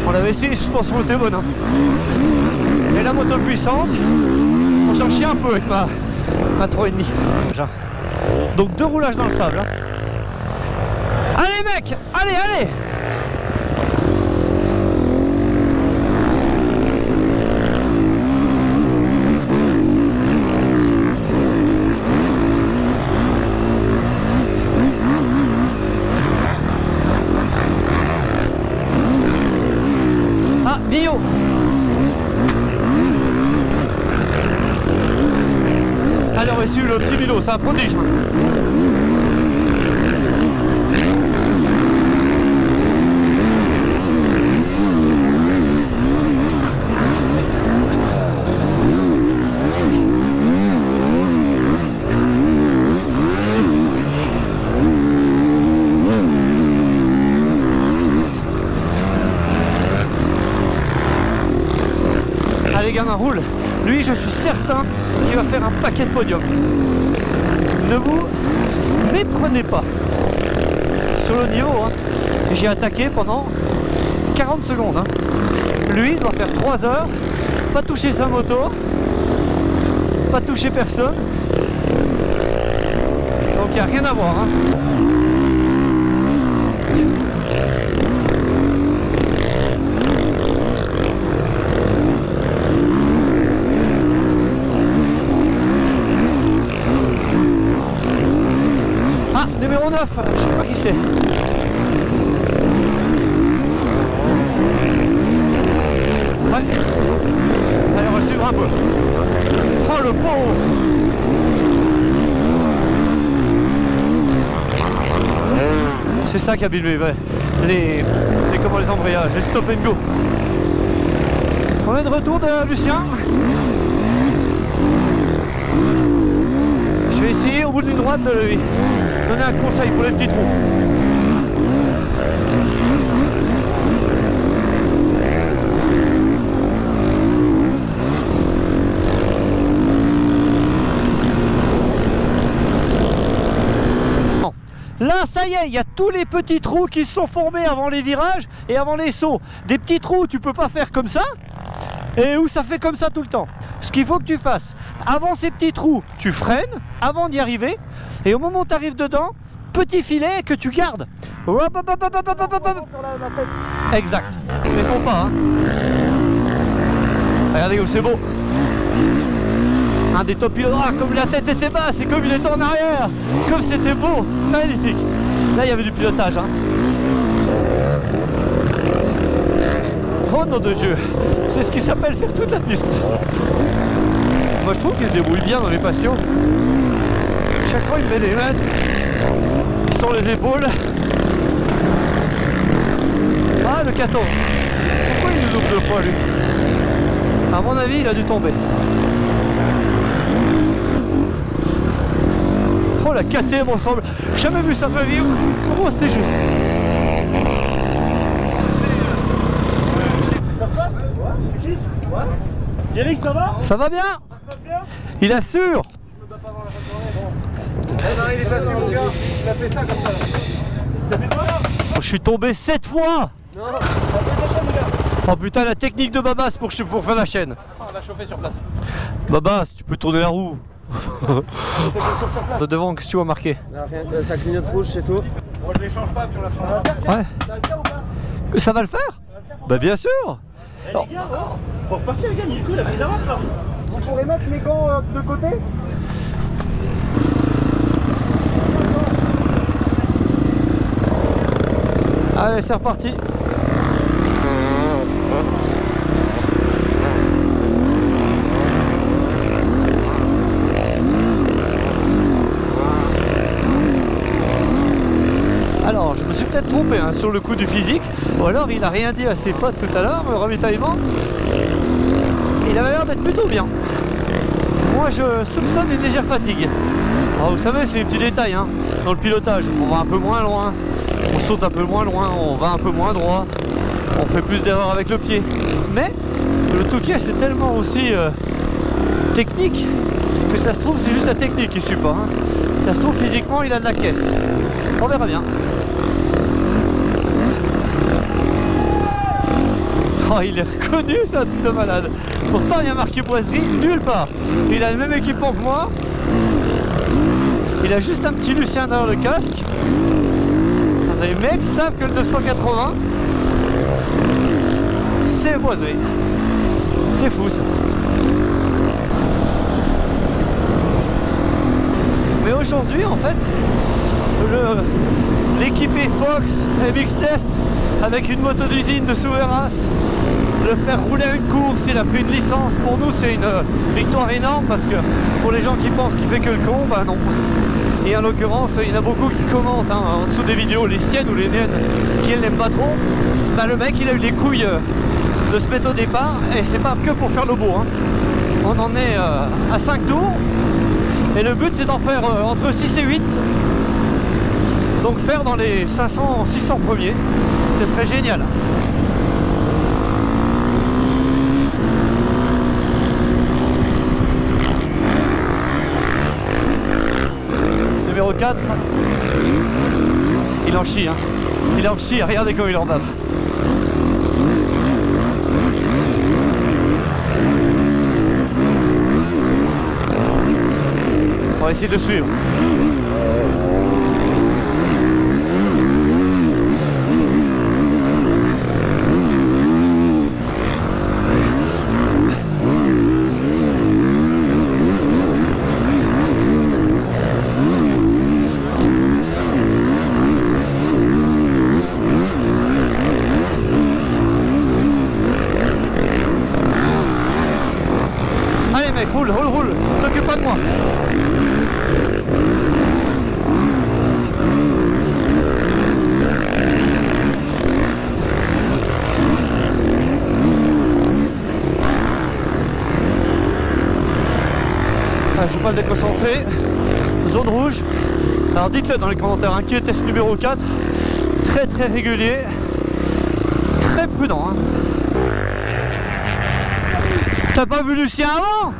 On avait essayé, les suspensions étaient bonnes hein. Et la moto puissante, on s'en chie un peu avec ma 3,5. Donc 2 roulages dans le sable. Hein. Allez mec, allez, allez. Ah, Mio. Alors ici le petit Milo, c'est un prodige. Lui, je suis certain qu'il va faire un paquet de podiums. Ne vous méprenez pas sur le niveau. Hein. J'ai attaqué pendant 40 secondes. Hein. Lui, il doit faire 3 heures, pas toucher sa moto, pas toucher personne. Donc il n'y a rien à voir. Hein. Ah, numéro 9, je sais pas qui c'est. Ouais. Allez, on va suivre un peu. Oh le pauvre. C'est ça qui a bilé, ouais. les embrayages, les stop and go. On est de retour de Lucien. Je vais essayer au bout d'une droite de lui donner un conseil pour les petits trous. Là, ça y est, il y a tous les petits trous qui se sont formés avant les virages et avant les sauts. Des petits trous, tu peux pas faire comme ça et où ça fait comme ça tout le temps. Ce qu'il faut que tu fasses, avant ces petits trous, tu freines avant d'y arriver et au moment où tu arrives dedans, petit filet que tu gardes. Exact. Mais faut pas. Hein. Regardez comme c'est beau. Un des top pilotes, ah, comme la tête était basse et comme il était en arrière, comme c'était beau, magnifique. Là il y avait du pilotage. Hein. Oh nom de Dieu, c'est ce qui s'appelle faire toute la piste. Moi je trouve qu'il se débrouille bien dans les passions. Chaque fois il met les mains, il sort les épaules. Ah le 14. Pourquoi il nous ouvre 2 fois lui? À mon avis il a dû tomber. Oh la KTM ensemble, jamais vu ça de ma vie. Oh c'était juste. Ça se passe? Ouais. Tu kiffes? Ouais. Yannick, ça va? Ça va bien? Ça se passe bien? Il assure. Eh ben, il est passé mon gars, il a fait ça comme ça. T'as fait quoi là? Je suis tombé 7 fois. Non, t'as fait ta chaîne mon gars. Oh putain la technique de Babas pour faire la chaîne. Ah, on a chauffé sur place. Babas, tu peux tourner la roue. De devant, qu'est-ce que tu vois marqué? Rien, ça clignote rouge, c'est tout. Moi je les change pas, puis on la change pas. Ouais. Ça va le faire ou pas? Ça va le faire? Bah bien sûr. Eh les gars, faut repartir les gars, Nico il a pris d'avance là. Vous pourrez mettre mes gants de côté? Allez c'est reparti. Alors je me suis peut-être trompé hein, sur le coup du physique, ou alors il a rien dit à ses potes tout à l'heure, le ravitaillement. Il avait l'air d'être plutôt bien. Moi je soupçonne une légère fatigue. Alors, vous savez c'est des petits détails hein, dans le pilotage, on va un peu moins loin, on saute un peu moins loin, on va un peu moins droit, on fait plus d'erreurs avec le pied. Mais le Touquet c'est tellement aussi technique que ça se trouve c'est juste la technique qui suit pas. Hein. Ça se trouve physiquement il a de la caisse. On verra bien. Oh il est reconnu, c'est un truc de malade. Pourtant il y a marqué boiserie nulle part. Il a le même équipement que moi. Il a juste un petit Lucien derrière le casque. Les mecs savent que le 980 c'est boiserie. C'est fou ça. Mais aujourd'hui en fait l'équipé Fox MX Test avec une moto d'usine de Souveras, le faire rouler à une course, il a pris une licence, pour nous c'est une victoire énorme parce que pour les gens qui pensent qu'il fait que le con, bah non. Et en l'occurrence il y en a beaucoup qui commentent hein, en dessous des vidéos, les siennes ou les miennes, qui elles n'aiment pas trop, bah le mec il a eu les couilles de se mettre au départ et c'est pas que pour faire le beau. Hein. On en est à 5 tours et le but c'est d'en faire entre 6 et 8. Donc faire dans les 500-600 premiers, ce serait génial. numéro 4. Il en chie, hein. Il en chie, regardez comme il en bave. On va essayer de le suivre. Allez mec, roule, roule, roule, t'occupe pas de moi. Ah, je vais pas le déconcentrer. Zone rouge. Alors dites-le dans les commentaires, hein, qui est test numéro 4. Très très régulier. Très prudent. Hein. T'as pas vu Lucien avant?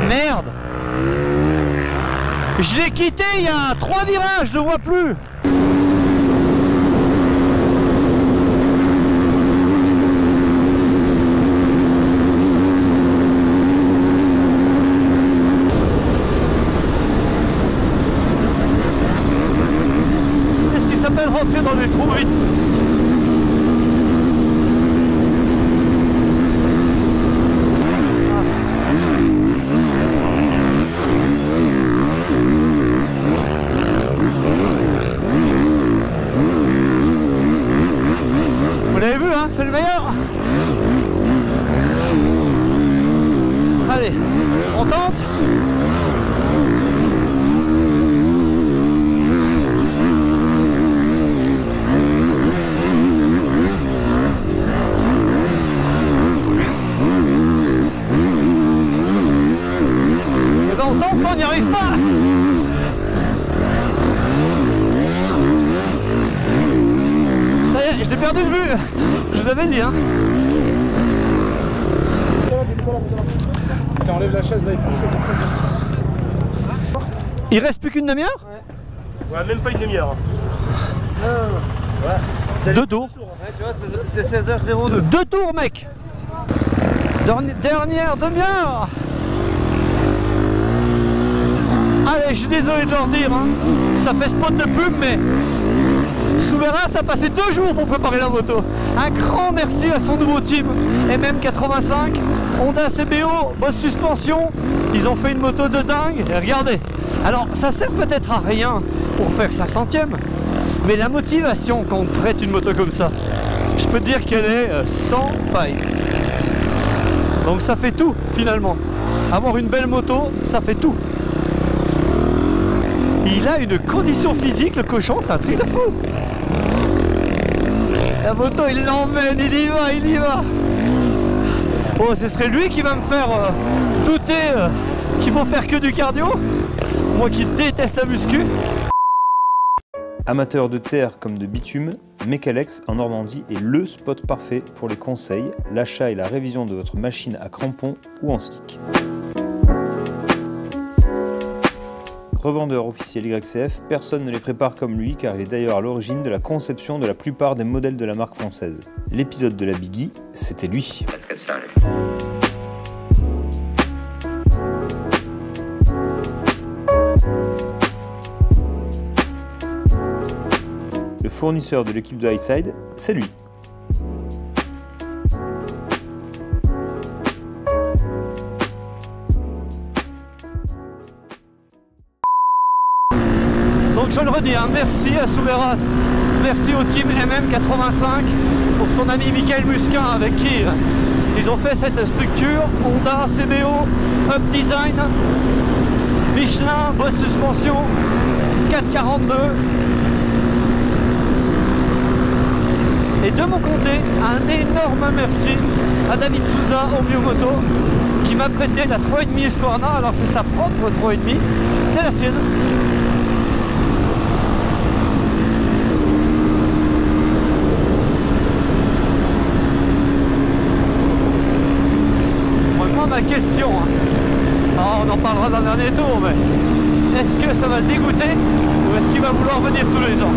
Merde. Je l'ai quitté il y a 3 virages, je le vois plus. C'est ce qui s'appelle rentrer dans les trous vite. Vous l'avez vu, hein, c'est le meilleur. Allez, on tente. Et ben on tente, on n'y arrive pas. Ça y est, je l'ai perdu de vue. Je vous avais dit, hein. T'enlèves la chaise là, il faut. Il reste plus qu'une demi-heure? Ouais, même pas une demi-heure. Ouais. 2 tours. Ouais, tu vois, c'est 16h02. 2 tours, mec. Dernière demi-heure. Allez, je suis désolé de leur dire, hein. Ça fait spot de pub, mais Souveras a passé 2 jours pour préparer la moto. Un grand merci à son nouveau team MM85, Honda CBO, Boss Suspension. Ils ont fait une moto de dingue. Et regardez. Alors, ça sert peut-être à rien pour faire sa 100e, mais la motivation quand on te prête une moto comme ça, je peux te dire qu'elle est sans faille. Donc ça fait tout finalement. Avoir une belle moto, ça fait tout. Il a une condition physique, le cochon, c'est un truc de fou. La moto, il l'emmène, il y va, il y va. Oh, ce serait lui qui va me faire douter qu'il faut faire que du cardio. Moi qui déteste la muscu. Amateur de terre comme de bitume, Mecalex en Normandie est le spot parfait pour les conseils, l'achat et la révision de votre machine à crampons ou en slick. Revendeur officiel YCF, personne ne les prépare comme lui car il est d'ailleurs à l'origine de la conception de la plupart des modèles de la marque française. L'épisode de la Biggie, c'était lui. Le fournisseur de l'équipe de Highside, c'est lui. Donc je le redis, hein, merci à Souveras, merci au team MM85 pour son ami Michael Musquin avec qui ils ont fait cette structure, Honda, CBO, Up Design, Michelin, Boss Suspension, 442. Et de mon côté, un énorme merci à David Souza au Miomoto qui m'a prêté la 3,5 Husqvarna. Alors c'est sa propre 3,5, c'est la sienne. Moi ma question, hein. Alors, on en parlera dans le dernier tour, mais est-ce que ça va le dégoûter ou est-ce qu'il va vouloir venir tous les ans?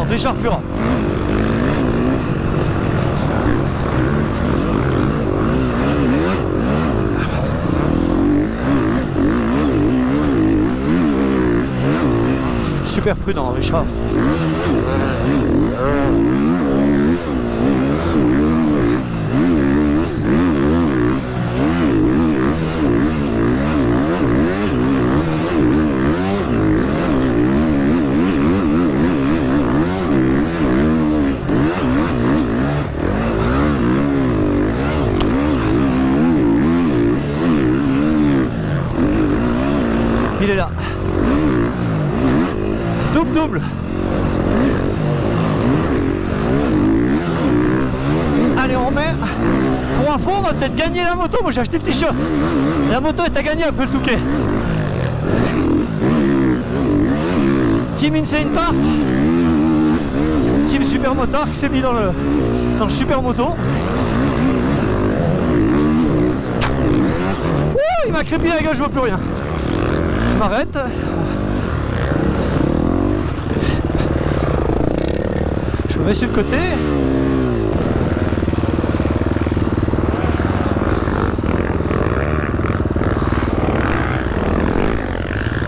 Richard Fura. Super prudent, Richard. Il est là. Double. Allez, on remet. Pour info, on va peut-être gagner la moto. Moi, j'ai acheté le t-shirt. La moto est à gagner un peu le Touquet. Team Insane Part. Team Super Motard qui s'est mis dans le Super Moto. Ouh, il m'a crépé la gueule, je vois plus rien. Je m'arrête. Je me mets sur le côté.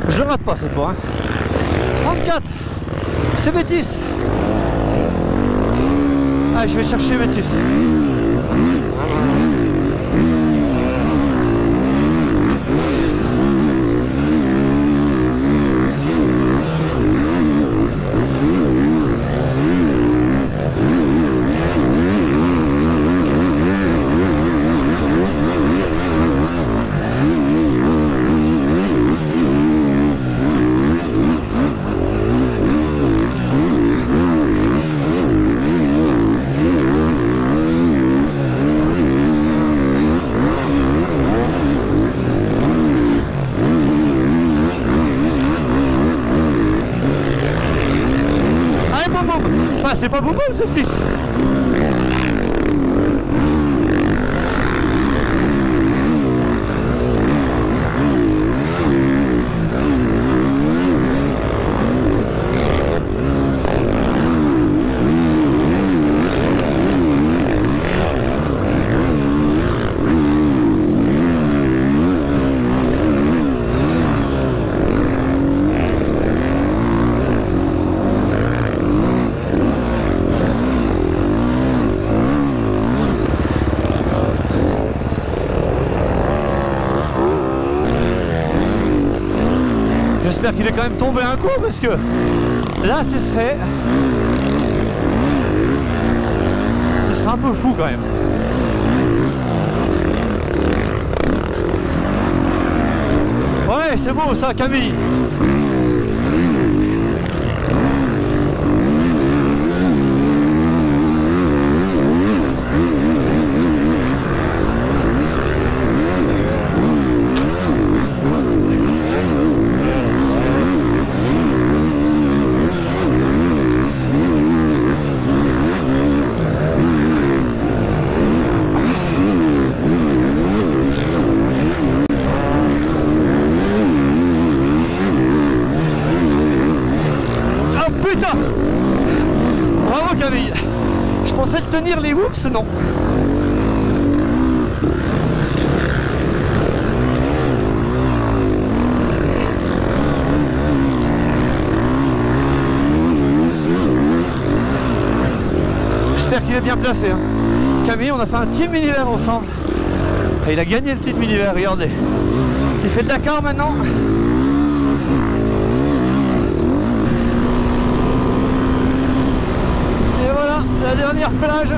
Je le rate pas cette fois. 34. C'est Bétis. Ah, je vais chercher Bétis. Enfin, c'est pas beaucoup cette piste. J'espère qu'il est quand même tombé un coup parce que là ce serait un peu fou quand même. Ouais, c'est beau ça, Camille. Bravo Camille. Je pensais tenir les whoops, non. J'espère qu'il est bien placé. Hein. Camille, on a fait un team miniver ensemble. Et il a gagné le team miniver, regardez. Il fait le Dakar maintenant. La dernière plage.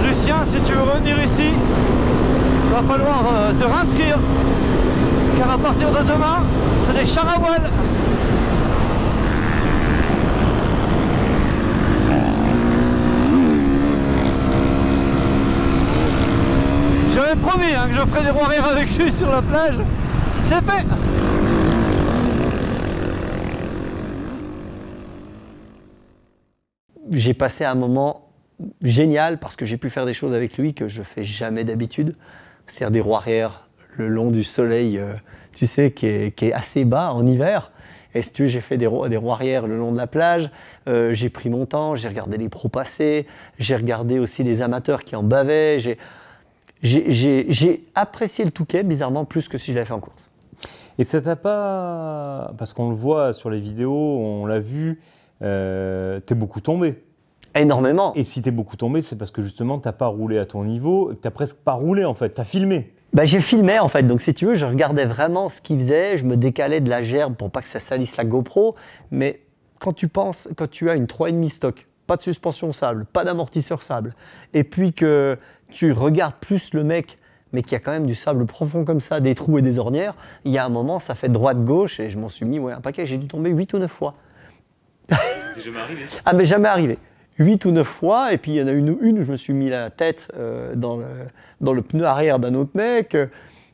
Lucien, si tu veux revenir ici, il va falloir te réinscrire, car à partir de demain, c'est les chars à voile. J'avais promis que je ferais des roues arrière avec lui sur la plage. C'est fait. j'ai passé un moment génial parce que j'ai pu faire des choses avec lui que je fais jamais d'habitude. C'est-à-dire des roues arrière le long du soleil, tu sais, qui est assez bas en hiver. Et si tu veux, j'ai fait des roues arrière le long de la plage. J'ai pris mon temps, j'ai regardé les pros passer, j'ai regardé aussi les amateurs qui en bavaient. J'ai apprécié le Touquet, bizarrement, plus que si je l'avais fait en course. Et ça t'a pas... Parce qu'on le voit sur les vidéos, on l'a vu, t'es beaucoup tombé. Énormément. Et si t'es beaucoup tombé, c'est parce que justement, t'as pas roulé à ton niveau, t'as presque pas roulé en fait, t'as filmé. Bah, j'ai filmé en fait, donc si tu veux, je regardais vraiment ce qu'il faisait, je me décalais de la gerbe pour pas que ça salisse la GoPro, mais quand tu as une 3,5 stock, pas de suspension sable, pas d'amortisseur sable, et puis que tu regardes plus le mec, mais qu'il y a quand même du sable profond comme ça, des trous et des ornières, il y a un moment, ça fait droite-gauche, et je m'en suis mis un paquet, j'ai dû tomber 8 ou 9 fois. C'était jamais arrivé? Ah mais jamais arrivé. 8 ou 9 fois, et puis il y en a une où je me suis mis la tête dans le pneu arrière d'un autre mec.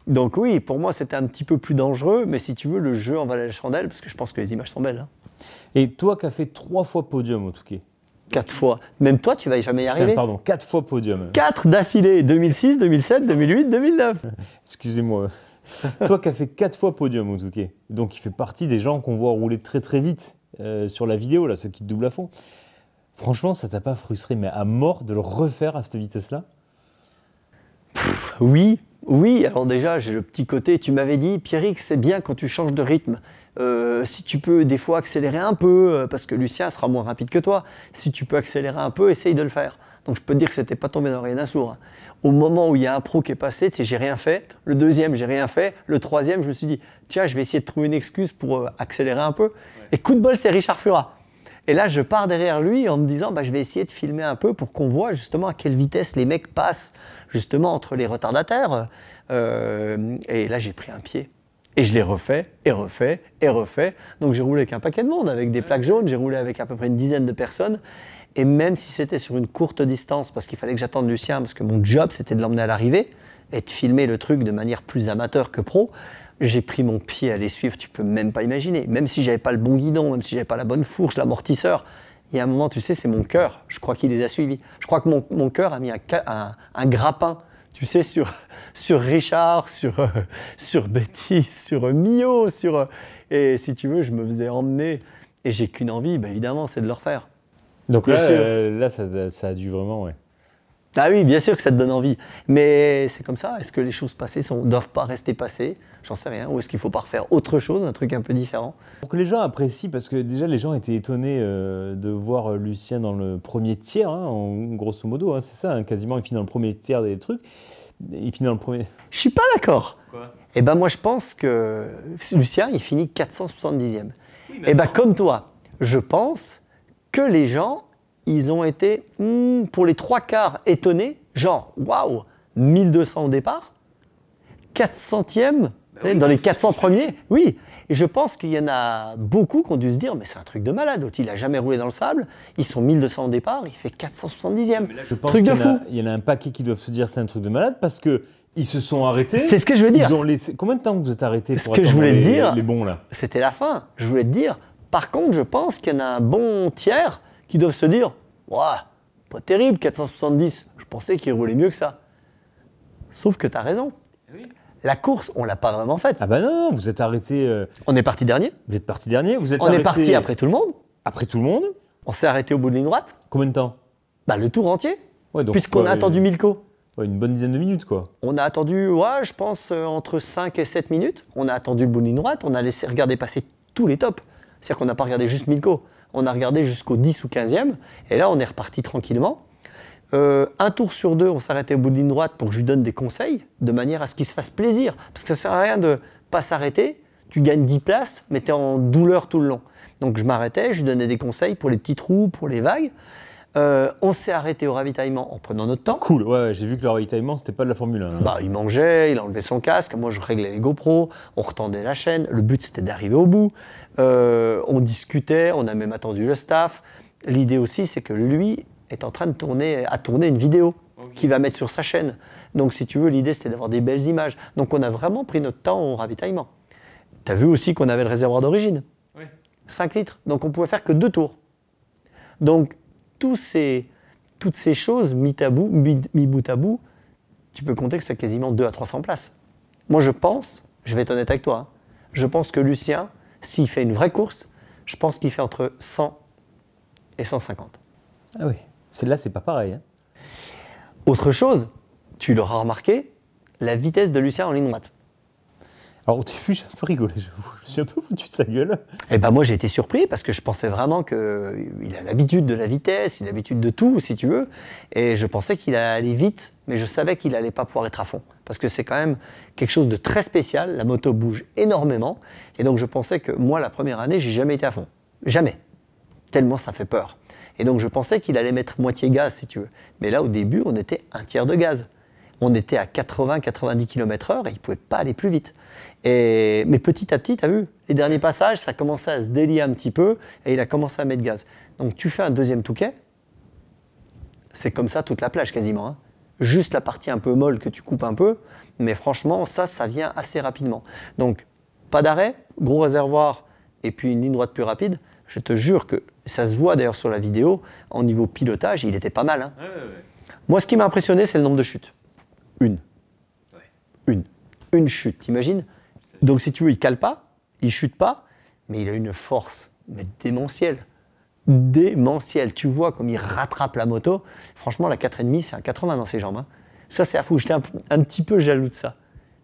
Donc oui, pour moi c'était un petit peu plus dangereux, mais si tu veux, le jeu en valait la chandelle, parce que je pense que les images sont belles. Hein. Et toi qui as fait 3 fois podium au Touquet? 4 fois. Même toi, tu vas jamais y arriver. Tiens, pardon, 4 fois podium. 4 d'affilée, 2006, 2007, 2008, 2009. Excusez-moi. Toi qui as fait 4 fois podium au Touquet, donc il fait partie des gens qu'on voit rouler très très vite sur la vidéo, là, ceux qui te doublent à fond. Franchement, ça t'a pas frustré, mais à mort, de le refaire à cette vitesse-là? Oui, oui. Alors déjà, j'ai le petit côté. Tu m'avais dit, Pierrick, c'est bien quand tu changes de rythme. Si tu peux des fois accélérer un peu, parce que Lucien sera moins rapide que toi. Si tu peux accélérer un peu, essaye de le faire. Donc je peux te dire que c'était pas tombé dans rien d'un sourd. Au moment où il y a un pro qui est passé, tu sais, j'ai rien fait. Le deuxième, j'ai rien fait. Le troisième, je me suis dit, tiens, je vais essayer de trouver une excuse pour accélérer un peu. Ouais. Et coup de bol, c'est Richard Furat. Et là, je pars derrière lui en me disant, bah, je vais essayer de filmer un peu pour qu'on voit justement à quelle vitesse les mecs passent justement entre les retardataires. Et là, j'ai pris un pied. Et je l'ai refait, et refait, et refait. Donc j'ai roulé avec un paquet de monde, avec des plaques jaunes. J'ai roulé avec à peu près une dizaine de personnes. Et même si c'était sur une courte distance, parce qu'il fallait que j'attende Lucien, parce que mon job, c'était de l'emmener à l'arrivée, et de filmer le truc de manière plus amateur que pro, j'ai pris mon pied à les suivre, tu peux même pas imaginer. Même si j'avais pas le bon guidon, même si j'avais pas la bonne fourche, l'amortisseur, il y a un moment, tu sais, c'est mon cœur. Je crois qu'il les a suivis. Je crois que mon cœur a mis un grappin, tu sais, sur Richard, sur Betty, sur Mio, et si tu veux, je me faisais emmener. Et j'ai qu'une envie, bah, évidemment, c'est de le refaire. Donc là, ça a dû vraiment, ouais. Ah oui, bien sûr que ça te donne envie. Mais c'est comme ça. Est-ce que les choses passées ne doivent pas rester passées? J'en sais rien. Ou est-ce qu'il faut pas refaire autre chose, un truc un peu différent? Pour que les gens apprécient, parce que déjà les gens étaient étonnés de voir Lucien dans le premier tiers, hein, grosso modo, hein, c'est ça, hein, quasiment, il finit dans le premier tiers des trucs. Il finit dans le premier... Je suis pas d'accord. Quoi? Eh ben moi je pense que Lucien, il finit 470e. Oui, eh ben comme toi, je pense que les gens... ils ont été, pour les 3/4, étonnés, genre, waouh, 1200 au départ, 400e, bah dans les 400 premiers, oui. Et je pense qu'il y en a beaucoup qui ont dû se dire, mais c'est un truc de malade, l'autre, il n'a jamais roulé dans le sable, ils sont 1200 au départ, il fait 470e. Je pense truc de fou. Il y en a un paquet qui doivent se dire, c'est un truc de malade, parce qu'ils se sont arrêtés. C'est ce que je veux dire. Ils ont laissé... Combien de temps vous êtes arrêtés pour ce que je voulais te dire, les bons, là? C'était la fin. Je voulais te dire, par contre, je pense qu'il y en a un bon tiers qui doivent se dire, ouah, pas terrible, 470, je pensais qu'il roulait mieux que ça. Sauf que tu as raison. Oui. La course, on l'a pas vraiment faite. Ah bah non, vous êtes arrêté... On est parti dernier. Vous êtes parti dernier, vous êtes on arrêté... est parti après tout le monde. Après tout le monde? On s'est arrêté au bout de ligne droite. Combien de temps? Bah le tour entier, ouais, puisqu'on a attendu Milko. Ouais, une bonne dizaine de minutes, quoi. On a attendu, ouais, je pense, entre 5 et 7 minutes. On a attendu le bout de ligne droite, on a laissé regarder passer tous les tops. C'est-à-dire qu'on n'a pas regardé juste Milko. On a regardé jusqu'au 10 ou 15e, et là, on est reparti tranquillement. Un tour sur deux, on s'arrêtait au bout de ligne droite pour que je lui donne des conseils, de manière à ce qu'il se fasse plaisir. Parce que ça ne sert à rien de ne pas s'arrêter, tu gagnes 10 places, mais tu es en douleur tout le long. Donc je m'arrêtais, je lui donnais des conseils pour les petits trous, pour les vagues. On s'est arrêté au ravitaillement en prenant notre temps. Cool, ouais, j'ai vu que le ravitaillement, c'était pas de la Formule 1. Bah, il mangeait, il enlevait son casque, moi je réglais les GoPro, on retendait la chaîne, le but c'était d'arriver au bout. On discutait, on a même attendu le staff. L'idée aussi, c'est que lui est en train de tourner une vidéo qu'il va mettre sur sa chaîne. Donc si tu veux, l'idée c'était d'avoir des belles images. Donc on a vraiment pris notre temps au ravitaillement. Tu as vu aussi qu'on avait le réservoir d'origine, oui. 5 litres, donc on pouvait faire que 2 tours. Donc toutes ces choses mis bout à bout, tu peux compter que c'est quasiment 200 à 300 places. Moi, je pense, je vais être honnête avec toi, hein, je pense que Lucien, s'il fait une vraie course, je pense qu'il fait entre 100 et 150. Ah oui, celle-là, c'est pas pareil. Hein. Autre chose, tu l'auras remarqué, la vitesse de Lucien en ligne droite. Alors au début, j'ai un peu rigolé, je me suis un peu foutu de sa gueule. Eh ben moi j'ai été surpris parce que je pensais vraiment qu'il a l'habitude de la vitesse, il a l'habitude de tout si tu veux, et je pensais qu'il allait aller vite, mais je savais qu'il allait pas pouvoir être à fond parce que c'est quand même quelque chose de très spécial, la moto bouge énormément, et donc je pensais que moi la première année j'ai jamais été à fond, jamais, tellement ça fait peur. Et donc je pensais qu'il allait mettre moitié gaz si tu veux, mais là au début on était un tiers de gaz. On était à 80-90 km/h et il ne pouvait pas aller plus vite. Mais petit à petit, tu as vu, les derniers passages, ça commençait à se délier un petit peu et il a commencé à mettre gaz. Donc tu fais un deuxième Touquet, c'est comme ça toute la plage quasiment. Hein. Juste la partie un peu molle que tu coupes un peu, mais franchement, ça vient assez rapidement. Donc pas d'arrêt, gros réservoir et puis une ligne droite plus rapide. Je te jure que ça se voit d'ailleurs sur la vidéo, au niveau pilotage, il était pas mal. Hein. Moi, ce qui m'a impressionné, c'est le nombre de chutes. Une chute, t'imagines? Donc si tu veux, il cale pas, il chute pas, mais il a une force mais démentielle. Démentielle. Tu vois comme il rattrape la moto. Franchement, la 4,5, c'est un 80 dans ses jambes. Hein. Ça, c'est à fou. J'étais un petit peu jaloux de ça.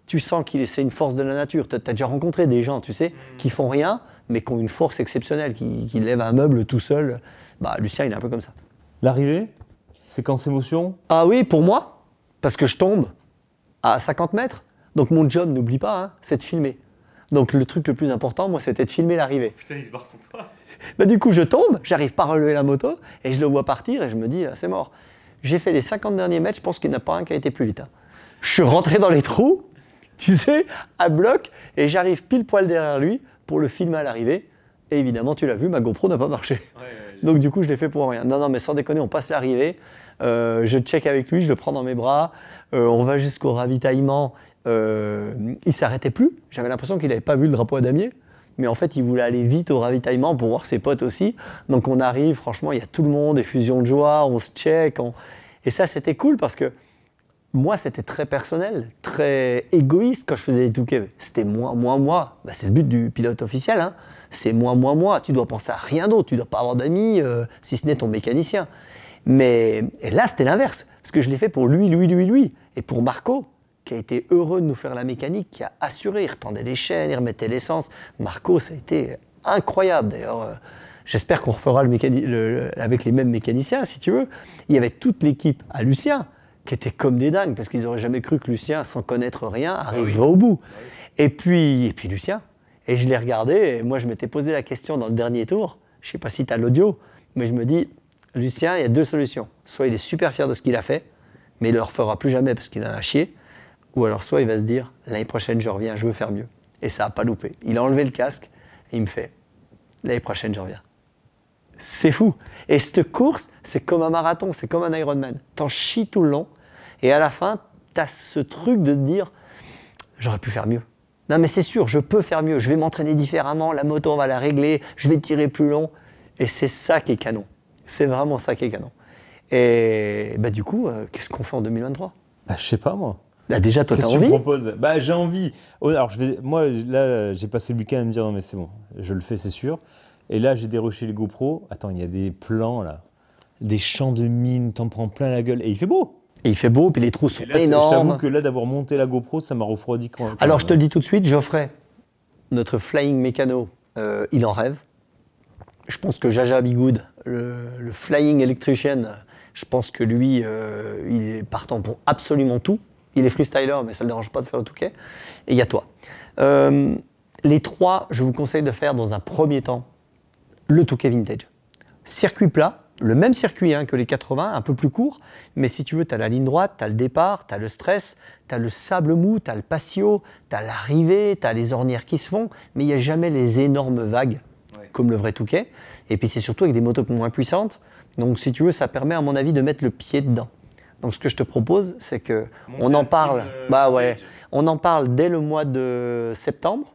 Tu sens c'est une force de la nature. Tu as déjà rencontré des gens, tu sais, qui font rien, mais qui ont une force exceptionnelle, qui lèvent un meuble tout seul. Bah, Lucien, il est un peu comme ça. L'arrivée, séquence émotion? Ah oui, pour moi, parce que je tombe à 50 mètres. Donc mon job, n'oublie pas, hein, c'est de filmer. Donc le truc le plus important, moi, c'était de filmer l'arrivée. Putain, il se barre sans toi. Bah, du coup, je tombe, j'arrive pas à relever la moto, et je le vois partir, et je me dis, c'est mort. J'ai fait les 50 derniers mètres, je pense qu'il n'y en a pas un qui a été plus vite. Hein. Je suis rentré dans les trous, tu sais, à bloc, et j'arrive pile poil derrière lui pour le filmer à l'arrivée. Et évidemment, tu l'as vu, ma GoPro n'a pas marché. Donc du coup, je l'ai fait pour rien. Non, mais sans déconner, on passe l'arrivée, je check avec lui, je le prends dans mes bras, on va jusqu'au ravitaillement. Il s'arrêtait plus. J'avais l'impression qu'il n'avait pas vu le drapeau à damier. Mais en fait, il voulait aller vite au ravitaillement pour voir ses potes aussi. Donc on arrive, franchement, il y a tout le monde, effusion de joie, on se check. Et ça, c'était cool parce que moi, c'était très personnel, très égoïste quand je faisais les Touquets. C'était moi. Bah, c'est le but du pilote officiel. Hein. C'est moi. Tu dois penser à rien d'autre. Tu ne dois pas avoir d'amis, si ce n'est ton mécanicien. Et là, c'était l'inverse. Parce que je l'ai fait pour lui. Et pour Marco, qui a été heureux de nous faire la mécanique, qui a assuré, il retendait les chaînes, il remettait l'essence. Marco, ça a été incroyable. D'ailleurs, j'espère qu'on refera avec les mêmes mécaniciens, si tu veux. Il y avait toute l'équipe à Lucien, qui était comme des dingues, parce qu'ils n'auraient jamais cru que Lucien, sans connaître rien, arriverait au bout. Et puis Lucien. Et je l'ai regardé, et moi, je m'étais posé la question dans le dernier tour. Je ne sais pas si tu as l'audio, mais je me dis, Lucien, il y a deux solutions. Soit il est super fier de ce qu'il a fait, mais il ne le refera plus jamais parce qu'il en a chié. Ou alors soit il va se dire, l'année prochaine je reviens, je veux faire mieux. Et ça n'a pas loupé. Il a enlevé le casque et il me fait, l'année prochaine je reviens. C'est fou. Et cette course, c'est comme un marathon, c'est comme un Ironman. T'en chies tout le long et à la fin, t'as ce truc de te dire, j'aurais pu faire mieux. Non mais c'est sûr, je peux faire mieux, je vais m'entraîner différemment, la moto on va la régler, je vais tirer plus long. Et c'est ça qui est canon. C'est vraiment ça qui est canon. Et bah, du coup, qu'est-ce qu'on fait en 2023 ? Bah, je sais pas moi. Là, déjà, toi, t'as envie ? Qu'est-ce que tu me proposes ? Bah, j'ai envie. Alors, moi, là, j'ai passé le week-end à me dire non, mais c'est bon, je le fais, c'est sûr. Et là, j'ai déroché les GoPro. Attends, il y a des plans là, des champs de mines, t'en prends plein la gueule. Et il fait beau. Et il fait beau, puis les trous sont énormes. Je t'avoue que là, d'avoir monté la GoPro, ça m'a refroidi. Alors, je te le dis tout de suite, Geoffrey, notre flying mécano, il en rêve. Je pense que Jaja Bigoud, le flying electrician, je pense que lui, il est partant pour absolument tout. Il est freestyler, mais ça ne le dérange pas de faire le Touquet. Et il y a toi. Les trois, je vous conseille de faire dans un premier temps le Touquet Vintage. Circuit plat, le même circuit que les 80, un peu plus court, mais si tu veux, tu as la ligne droite, tu as le départ, tu as le stress, tu as le sable mou, tu as le patio, tu as l'arrivée, tu as les ornières qui se font, mais il n'y a jamais les énormes vagues comme le vrai Touquet. Et puis c'est surtout avec des motos moins puissantes. Donc si tu veux, ça permet à mon avis de mettre le pied dedans. Donc ce que je te propose, c'est que on en parle. On en parle dès le mois de septembre.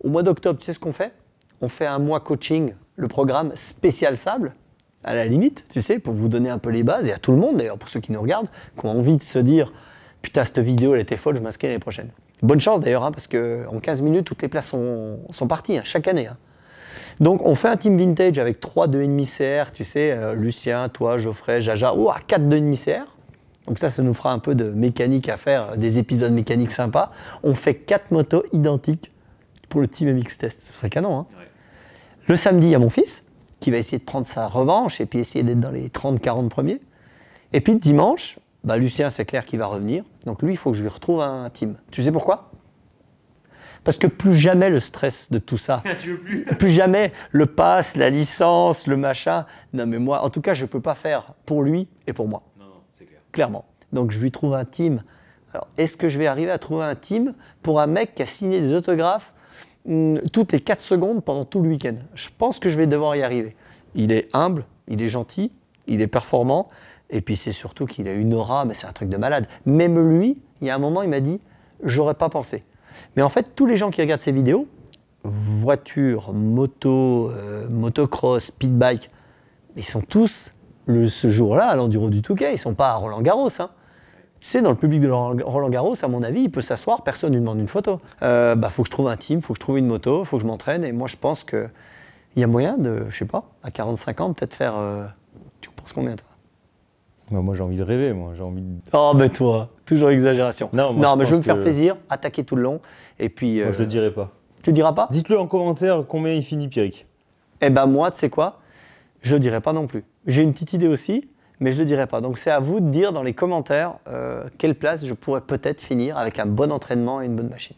Au mois d'octobre, tu sais ce qu'on fait ? On fait un mois coaching, le programme spécial sable, à la limite, tu sais, pour vous donner un peu les bases, et à tout le monde d'ailleurs, pour ceux qui nous regardent, qui ont envie de se dire « Putain, cette vidéo, elle était folle, je m'inscris l'année prochaine ». Bonne chance d'ailleurs, hein, parce qu'en 15 minutes, toutes les places sont parties, hein, chaque année. Hein. Donc on fait un team vintage avec 3 2,5 CR, tu sais, Lucien, toi, Geoffrey, Jaja, 4 2,5 CR. Donc ça nous fera un peu de mécanique à faire, des épisodes mécaniques sympas. On fait 4 motos identiques pour le Team MX Test. Ce serait canon. Hein. Ouais. Le samedi, il y a mon fils qui va essayer de prendre sa revanche et puis essayer d'être dans les 30-40 premiers. Et puis dimanche, Lucien, c'est clair qu'il va revenir. Donc lui, il faut que je lui retrouve un team. Tu sais pourquoi ? Parce que plus jamais le stress de tout ça. Tu veux plus ? Plus jamais le pass, la licence, le machin. Non mais moi, en tout cas, je ne peux pas faire pour lui et pour moi. C'est clair. Clairement. Donc je lui trouve un team. Alors, est-ce que je vais arriver à trouver un team pour un mec qui a signé des autographes toutes les 4 secondes pendant tout le week-end? Je pense que je vais devoir y arriver. Il est humble, il est gentil, il est performant, et puis c'est surtout qu'il a une aura, mais c'est un truc de malade. Même lui, il y a un moment, il m'a dit « j'aurais pas pensé ». Mais en fait, tous les gens qui regardent ces vidéos, voitures, moto, motocross, speedbike, ils sont tous, ce jour-là, à l'enduro du Touquet, ils ne sont pas à Roland-Garros. Hein. Tu sais, dans le public de Roland-Garros, à mon avis, il peut s'asseoir, personne ne lui demande une photo. Faut que je trouve un team, faut que je trouve une moto, faut que je m'entraîne. Et moi, je pense qu'il y a moyen de, je sais pas, à 45 ans, peut-être faire... tu penses combien, toi ? Moi, j'ai envie de rêver, moi. J'ai envie de... Oh, mais toi, toujours exagération. Non, mais je veux me faire plaisir, attaquer tout le long. Et puis, moi, je le dirai pas. Tu le diras pas ? Dites-le en commentaire combien il finit Pierrick. Eh ben moi, tu sais quoi ? Je le dirai pas non plus. J'ai une petite idée aussi, mais je le dirai pas. Donc c'est à vous de dire dans les commentaires quelle place je pourrais peut-être finir avec un bon entraînement et une bonne machine.